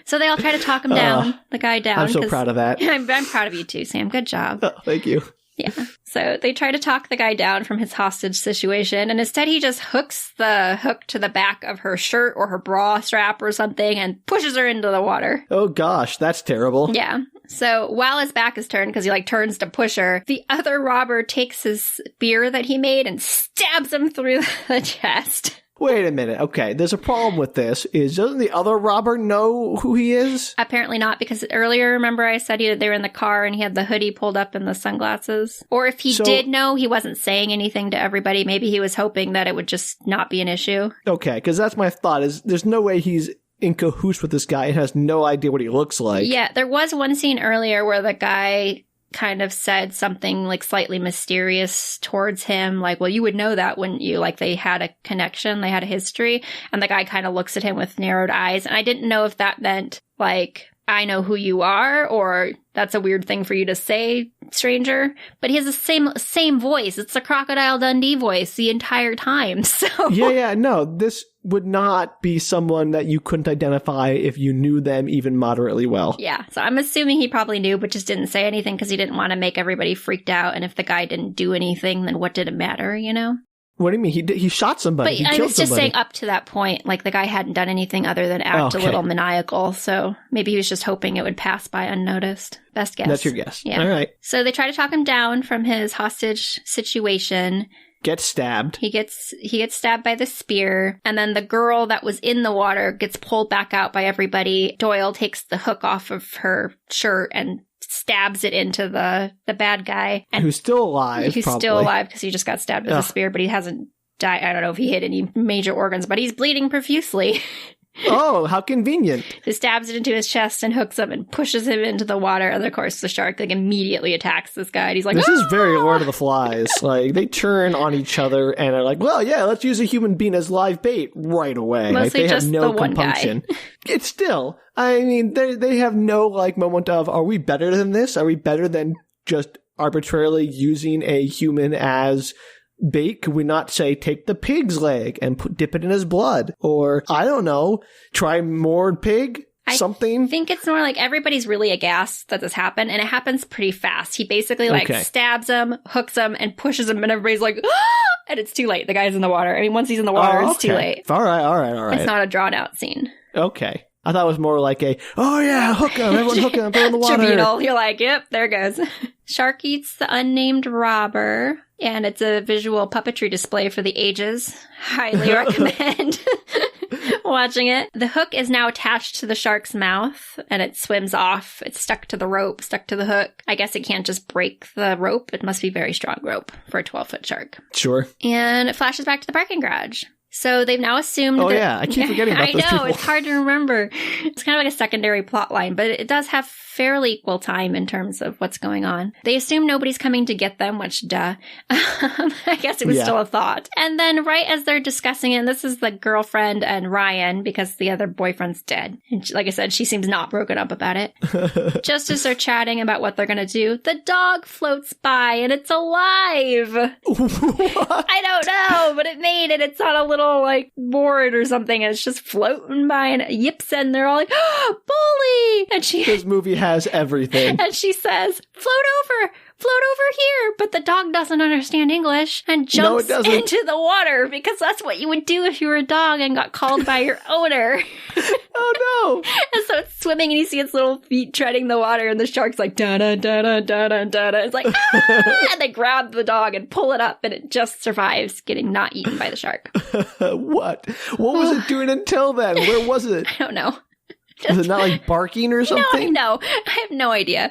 So they all try to talk him down, the guy down. I'm so proud of that. I'm proud of you too, Sam. Good job. Oh, thank you. Yeah. So they try to talk the guy down from his hostage situation, and instead he just hooks the hook to the back of her shirt or her bra strap or something and pushes her into the water. Oh gosh, that's terrible. Yeah. So while his back is turned, because he turns to push her, the other robber takes his spear that he made and stabs him through the chest. Wait a minute. Okay, there's a problem with this. Doesn't the other robber know who he is? Apparently not, because earlier, remember I said they were in the car and he had the hoodie pulled up and the sunglasses? Or if he did know, he wasn't saying anything to everybody. Maybe he was hoping that it would just not be an issue. Okay, because that's my thought, is there's no way he's in cahoots with this guy and has no idea what he looks like. Yeah, there was one scene earlier where the guy kind of said something slightly mysterious towards him, well, you would know that, wouldn't you? They had a connection, they had a history, and the guy kind of looks at him with narrowed eyes, and I didn't know if that meant I know who you are, or that's a weird thing for you to say, stranger. But he has the same voice. It's the Crocodile Dundee voice the entire time. So yeah, no, this would not be someone that you couldn't identify if you knew them even moderately well. Yeah, so I'm assuming he probably knew, but just didn't say anything because he didn't want to make everybody freaked out. And if the guy didn't do anything, then what did it matter, you know? What do you mean? He shot somebody. But I was just saying up to that point, the guy hadn't done anything other than act a little maniacal. So maybe he was just hoping it would pass by unnoticed. Best guess. That's your guess. Yeah. All right. So they try to talk him down from his hostage situation. Gets stabbed. He gets stabbed by the spear, and then the girl that was in the water gets pulled back out by everybody. Doyle takes the hook off of her shirt and stabs it into the bad guy. And who's still alive, still alive because he just got stabbed with a spear, but he hasn't died. I don't know if he hit any major organs, but he's bleeding profusely. Oh, how convenient. He stabs it into his chest and hooks him and pushes him into the water. And of course, the shark immediately attacks this guy. And he's like, this is very Lord of the Flies. They turn on each other and are like, well, yeah, let's use a human being as live bait right away. Mostly they just have no the one compunction. guy. It's still, I mean, they have no moment of, are we better than this? Are we better than just arbitrarily using a human as bait? Could we not say, take the pig's leg and dip it in his blood? Or, I don't know, try more pig? Something? I think it's more everybody's really aghast that this happened, and it happens pretty fast. He basically stabs him, hooks him, and pushes him, and everybody's like, ah! And it's too late. The guy's in the water. I mean, once he's in the water, it's too late. All right. It's not a drawn out scene. Okay. I thought it was more like oh yeah, hook him, everyone hook him, put him in the water. Tribunal. You're like, yep, there goes. Shark eats the unnamed robber, and it's a visual puppetry display for the ages. Highly recommend watching it. The hook is now attached to the shark's mouth, and it swims off. It's stuck to the rope, stuck to the hook. I guess it can't just break the rope. It must be very strong rope for a 12-foot shark. Sure. And it flashes back to the parking garage. So they've now assumed Oh, that... yeah. I keep forgetting about those I know, people. it's hard to remember. It's kind of like a secondary plot line, but it does have fairly equal time in terms of what's going on. They assume nobody's coming to get them, which, duh. I guess it was still a thought. And then right as they're discussing it, this is the girlfriend and Ryan, because the other boyfriend's dead. And like I said, she seems not broken up about it. Just as they're chatting about what they're going to do, the dog floats by and it's alive. What? I don't know, but it made it. It's on a little, like, board or something, and it's just floating by and it yips, and they're all like, oh, bully! And This movie has everything. and she says, float over here. But the dog doesn't understand English and jumps into the water, because that's what you would do if you were a dog and got called by your owner. Oh, no. And so it's swimming, and you see its little feet treading the water, and the shark's like, da-da-da-da-da-da-da. It's like, ah! And they grab the dog and pull it up, and it just survives getting not eaten by the shark. What? What was it doing until then? Where was it? I don't know. Was it not like barking or something? No, I have no idea.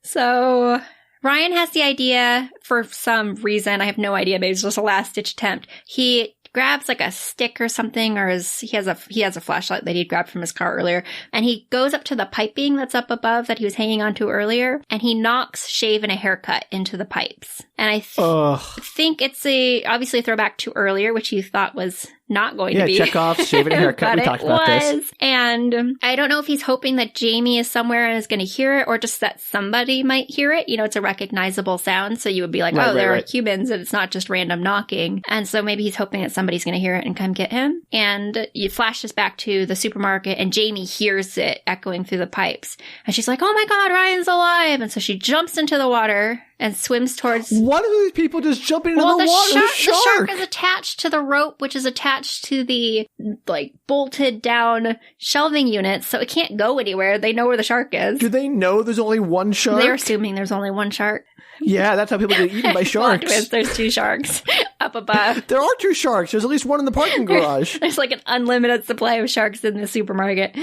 So Ryan has the idea for some reason. I have no idea. Maybe it's just a last-ditch attempt. He grabs like a stick or something, or he has a flashlight that he'd grabbed from his car earlier, and he goes up to the piping that's up above that he was hanging onto earlier, and he knocks shave and a haircut into the pipes. And I think it's obviously a throwback to earlier, which you thought was not going to be. Yeah, Chekhov, shave and a haircut. We talked about this. And I don't know if he's hoping that Jamie is somewhere and is going to hear it, or just that somebody might hear it. You know, it's a recognizable sound, so you would be like, there are humans, and it's not just random knocking. And so maybe he's hoping that somebody's going to hear it and come get him. And it flashes back to the supermarket, and Jamie hears it echoing through the pipes. And she's like, oh my God, Ryan's alive! And so she jumps into the water and swims towards... What are these people just jumping into the water? The shark is attached to the rope, which is attached to the, like, bolted down shelving unit, so it can't go anywhere. They know where the shark is. Do they know there's only one shark? They're assuming there's only one shark. Yeah, that's how people get eaten by sharks. Twist, there's 2 sharks up above. There are 2 sharks. There's at least one in the parking garage. There's like an unlimited supply of sharks in the supermarket.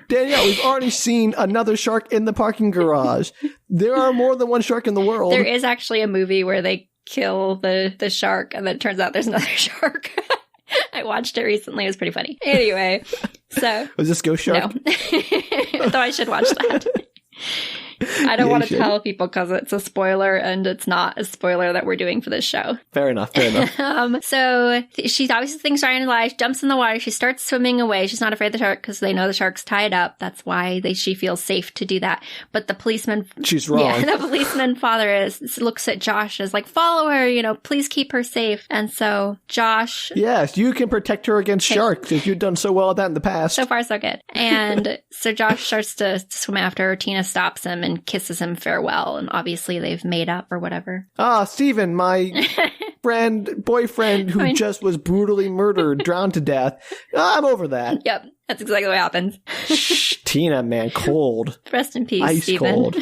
Danielle, we've already seen another shark in the parking garage. There are more than one shark in the world. There is actually a movie where they kill the shark, and then it turns out there's another shark. I watched it recently. It was pretty funny. Anyway, so... Was this Ghost Shark? No. Though I should watch that. I don't want to tell people because it's a spoiler, and it's not a spoiler that we're doing for this show. Fair enough. So she obviously thinks Ryan is alive, jumps in the water, she starts swimming away. She's not afraid of the shark because they know the shark's tied up. That's why she feels safe to do that. But the policeman... She's wrong. Yeah, the policeman father looks at Josh as like, follow her, please keep her safe. And so Josh... Yes, you can protect her against sharks if you've done so well at that in the past. So far, so good. And so Josh starts to swim after her. Tina stops him and kisses him farewell, and obviously they've made up or whatever. Stephen, my boyfriend who just was brutally murdered, drowned to death. I'm over that. Yep, that's exactly what happens. Shh, Tina, man, cold. Rest in peace, Ice Stephen. cold.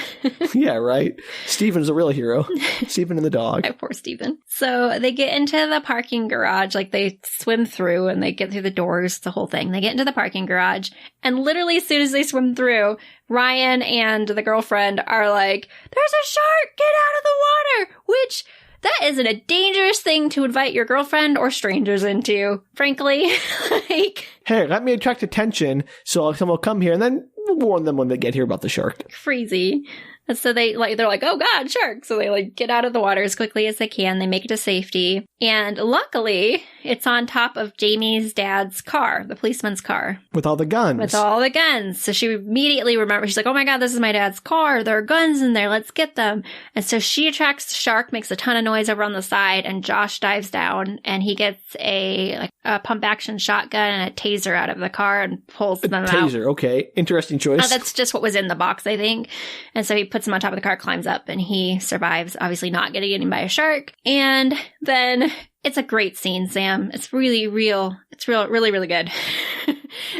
Yeah, right. Stephen's a real hero. Stephen and the dog. Oh, poor Stephen. So they get into the parking garage, like they swim through and they get through the doors, the whole thing. They get into the parking garage, and literally as soon as they swim through, Ryan and the girlfriend are like, there's a shark! Get out of the water! Which... that isn't a dangerous thing to invite your girlfriend or strangers into, frankly. Like, hey, let me attract attention so someone will come here, and then we'll warn them when they get here about the shark. crazy. And so they're like, oh God, shark. So they get out of the water as quickly as they can. They make it to safety. And luckily, it's on top of Jamie's dad's car, the policeman's car. With all the guns. So she immediately remembers, she's like, oh my God, this is my dad's car. There are guns in there. Let's get them. And so she attracts the shark, makes a ton of noise over on the side, and Josh dives down and he gets a pump action shotgun and a taser out of the car and pulls them out. Taser, okay. Interesting choice. That's just what was in the box, I think. And so he puts him on top of the car, climbs up, and he survives, obviously not getting eaten by a shark. And then it's a great scene, Sam. It's really real. It's really, really good.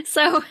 So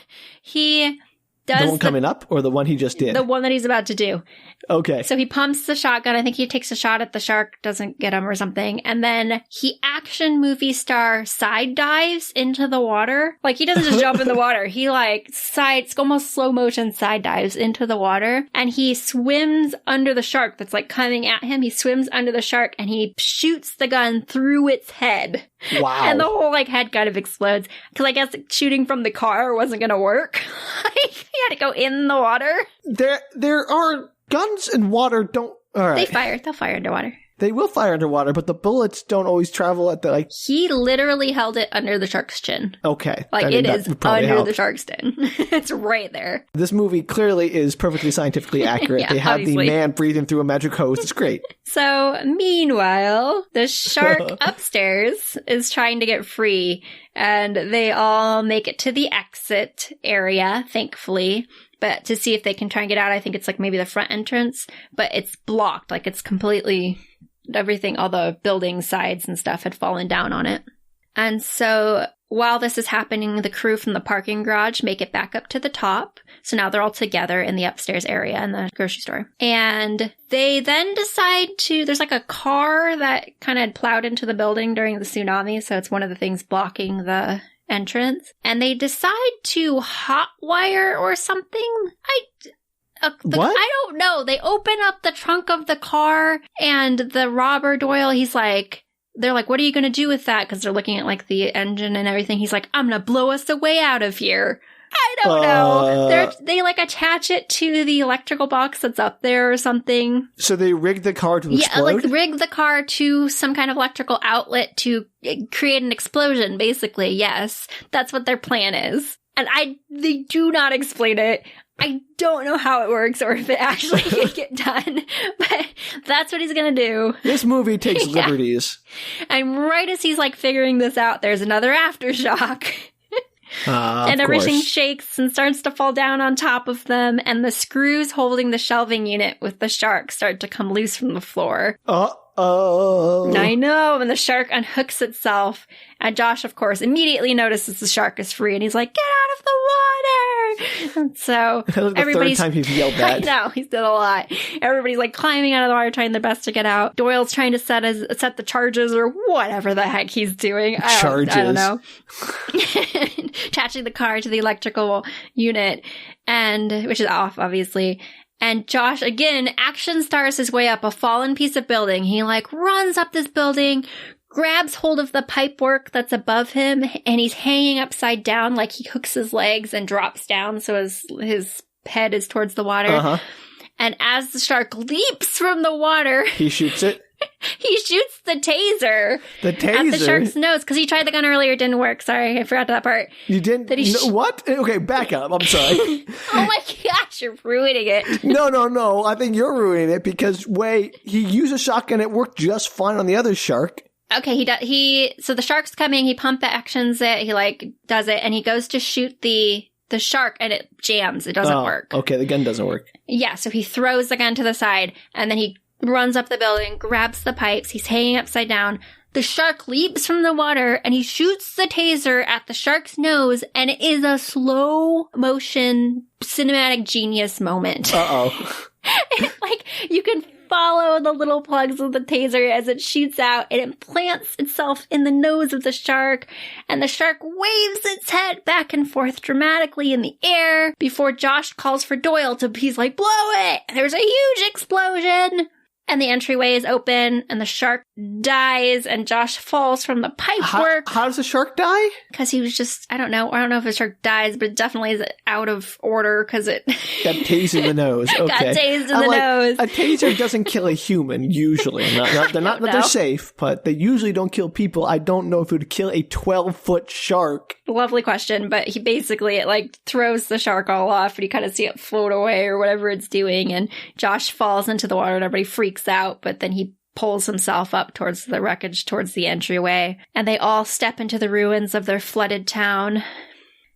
he does... the one coming up or the one he just did? The one that he's about to do. Okay. So he pumps the shotgun. I think he takes a shot at the shark, doesn't get him or something. And then he action movie star side dives into the water. Like, he doesn't just jump in the water. He almost slow motion side dives into the water. And he swims under the shark that's coming at him. He swims under the shark and he shoots the gun through its head. Wow. And the whole like head kind of explodes. Because I guess shooting from the car wasn't going to work. He had to go in the water. There are guns in water. All right. They'll fire underwater. They will fire underwater, but the bullets don't always travel at the, like... He literally held it under the shark's chin. Okay. Like, it is under the shark's chin. It's right there. This movie clearly is perfectly scientifically accurate. Yeah, they have obviously. the man breathing through a magic hose. It's great. So, meanwhile, the shark upstairs is trying to get free, and they all make it to the exit area, thankfully. But to see if they can try and get out, I think it's like maybe the front entrance, but it's blocked. Like, it's completely... everything, all the building sides and stuff had fallen down on it. And so while this is happening, the crew from the parking garage make it back up to the top. So now they're all together in the upstairs area in the grocery store. And they then decide there's like a car that kind of plowed into the building during the tsunami. So it's one of the things blocking the entrance. And they decide to hotwire or something. What? I don't know. They open up the trunk of the car, and the robber Doyle, they're like, what are you going to do with that? Because they're looking at like the engine and everything. He's like, I'm going to blow us the way out of here. I don't know. They like attach it to the electrical box that's up there or something. So they rig the car to explode? Yeah, like rig the car to some kind of electrical outlet to create an explosion, basically. Yes, that's what their plan is. And they do not explain it. I don't know how it works or if it actually can get done, but that's what he's going to do. This movie takes liberties. And right as he's like figuring this out, there's another aftershock. And everything shakes and starts to fall down on top of them, and the screws holding the shelving unit with the shark start to come loose from the floor. Uh-oh. I know, and the shark unhooks itself, and Josh, of course, immediately notices the shark is free, and he's like, get out of the water! And so everybody's... the third time he's yelled that. I know, he's done a lot. Everybody's like climbing out of the water, trying their best to get out. Doyle's trying to set the charges or whatever the heck he's doing. I don't know. Attaching the car to the electrical unit, which is off, obviously. And Josh, again, action stars his way up a fallen piece of building. He like runs up this building, grabs hold of the pipework that's above him, and he's hanging upside down, like he hooks his legs and drops down so his head is towards the water. Uh-huh. And as the shark leaps from the water... he shoots it? He shoots the taser. At the shark's nose, because he tried the gun earlier, it didn't work. Sorry, I forgot that part. You didn't? What? Okay, back up. I'm sorry. Oh my gosh, you're ruining it. No. I think you're ruining it because, he used a shotgun. It worked just fine on the other shark. Okay, so the shark's coming. He pump actions it. He does it, and he goes to shoot the shark, and it jams. It doesn't work. Okay, the gun doesn't work. Yeah, so he throws the gun to the side, and then he runs up the building, grabs the pipes. He's hanging upside down. The shark leaps from the water, and he shoots the taser at the shark's nose, and it is a slow motion cinematic genius moment. Uh-oh. You can follow the little plugs of the taser as it shoots out, and it plants itself in the nose of the shark, and the shark waves its head back and forth dramatically in the air before Josh calls for Doyle he's like, blow it! There's a huge explosion! And the entryway is open, and the shark dies, and Josh falls from the pipework. How does the shark die? Because he was just, I don't know if the shark dies, but it definitely is out of order because it... got tased in the nose. Okay. Got tased in the nose. A taser doesn't kill a human, usually. They're not that they're safe, but they usually don't kill people. I don't know if it would kill a 12-foot shark. Lovely question, but he basically, throws the shark all off, and you kind of see it float away or whatever it's doing, and Josh falls into the water, and everybody freaks out, but then he pulls himself up towards the wreckage, towards the entryway, and they all step into the ruins of their flooded town.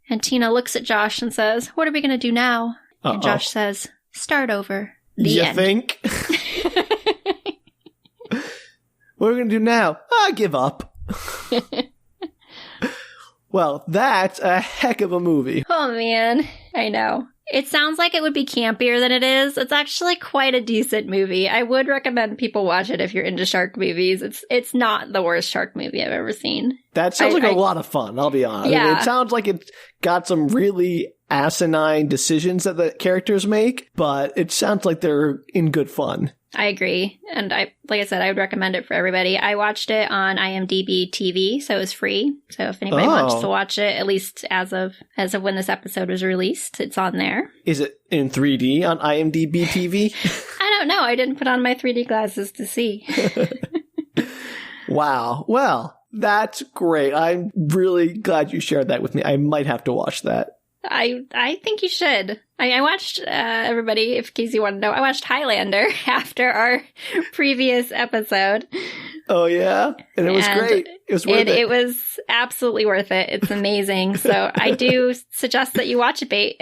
And Tina looks at Josh and says, what are we going to do now? Uh-oh. And Josh says, start over. The end. Think? What are we going to do now? I give up. Well, that's a heck of a movie. Oh, man. I know. It sounds like it would be campier than it is. It's actually quite a decent movie. I would recommend people watch it if you're into shark movies. It's not the worst shark movie I've ever seen. That sounds like a lot of fun, I'll be honest. Yeah. I mean, it sounds like it's got some really asinine decisions that the characters make, but it sounds like they're in good fun. I agree. And like I said, I would recommend it for everybody. I watched it on IMDb TV, so it was free. So if anybody wants to watch it, at least as of when this episode was released, it's on there. Is it in 3D on IMDb TV? I don't know. I didn't put on my 3D glasses to see. Wow. Well, that's great. I'm really glad you shared that with me. I might have to watch that. I think you should. I watched, everybody, in case you want to know, I watched Highlander after our previous episode. Oh, yeah? And it was great. It was worth it. It was absolutely worth it. It's amazing. So I do suggest that you watch it, Bait.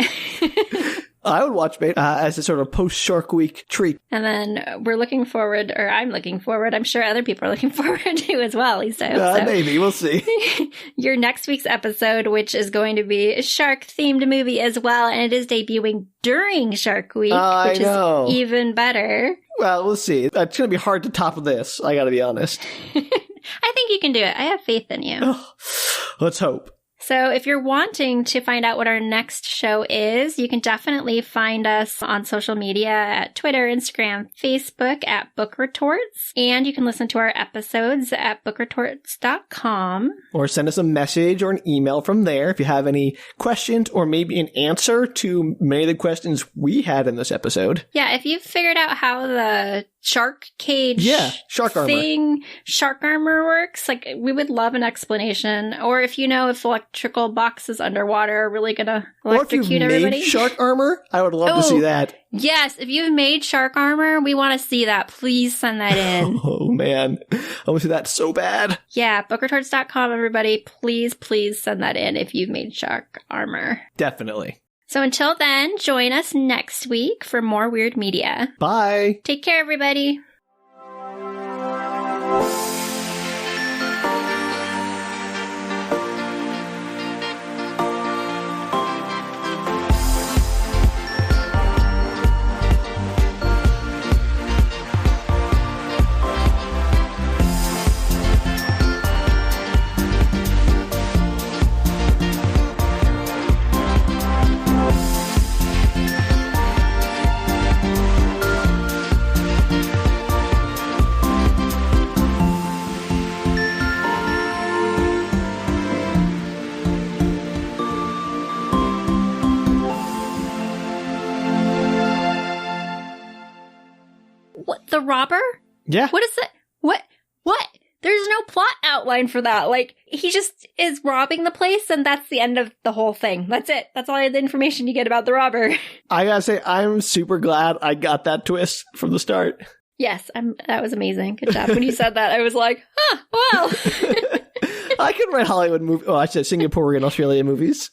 I would watch Bait as a sort of post-Shark Week treat. And then I'm looking forward, I'm sure other people are looking forward to as well, at least I hope so. Maybe, we'll see. Your next week's episode, which is going to be a shark-themed movie as well, and it is debuting during Shark Week, which is even better. Well, we'll see. It's going to be hard to top this, I gotta be honest. I think you can do it. I have faith in you. Let's hope. So if you're wanting to find out what our next show is, you can definitely find us on social media at Twitter, Instagram, Facebook at Book Retorts. And you can listen to our episodes at bookretorts.com. Or send us a message or an email from there if you have any questions or maybe an answer to many of the questions we had in this episode. Yeah, if you've figured out how the shark cage shark armor works, like, we would love an explanation. Or if you know if electrical boxes underwater are really gonna electrocute everybody. Or if you've made shark armor, I would love to see that. Yes, if you've made shark armor, we want to see that. Please send that in. Oh man, I want to see that so bad. Yeah, bookretorts.com, everybody. Please send that in if you've made shark armor. Definitely. So until then, join us next week for more weird media. Bye. Take care, everybody. The robber? Yeah. What is that? What? There's no plot outline for that. Like, he just is robbing the place, and that's the end of the whole thing. That's it. That's all the information you get about the robber. I gotta say, I'm super glad I got that twist from the start. Yes, that was amazing. Good job. When you said that, I was like, well. I can write Hollywood movies. Oh, I said Singaporean Australian movies.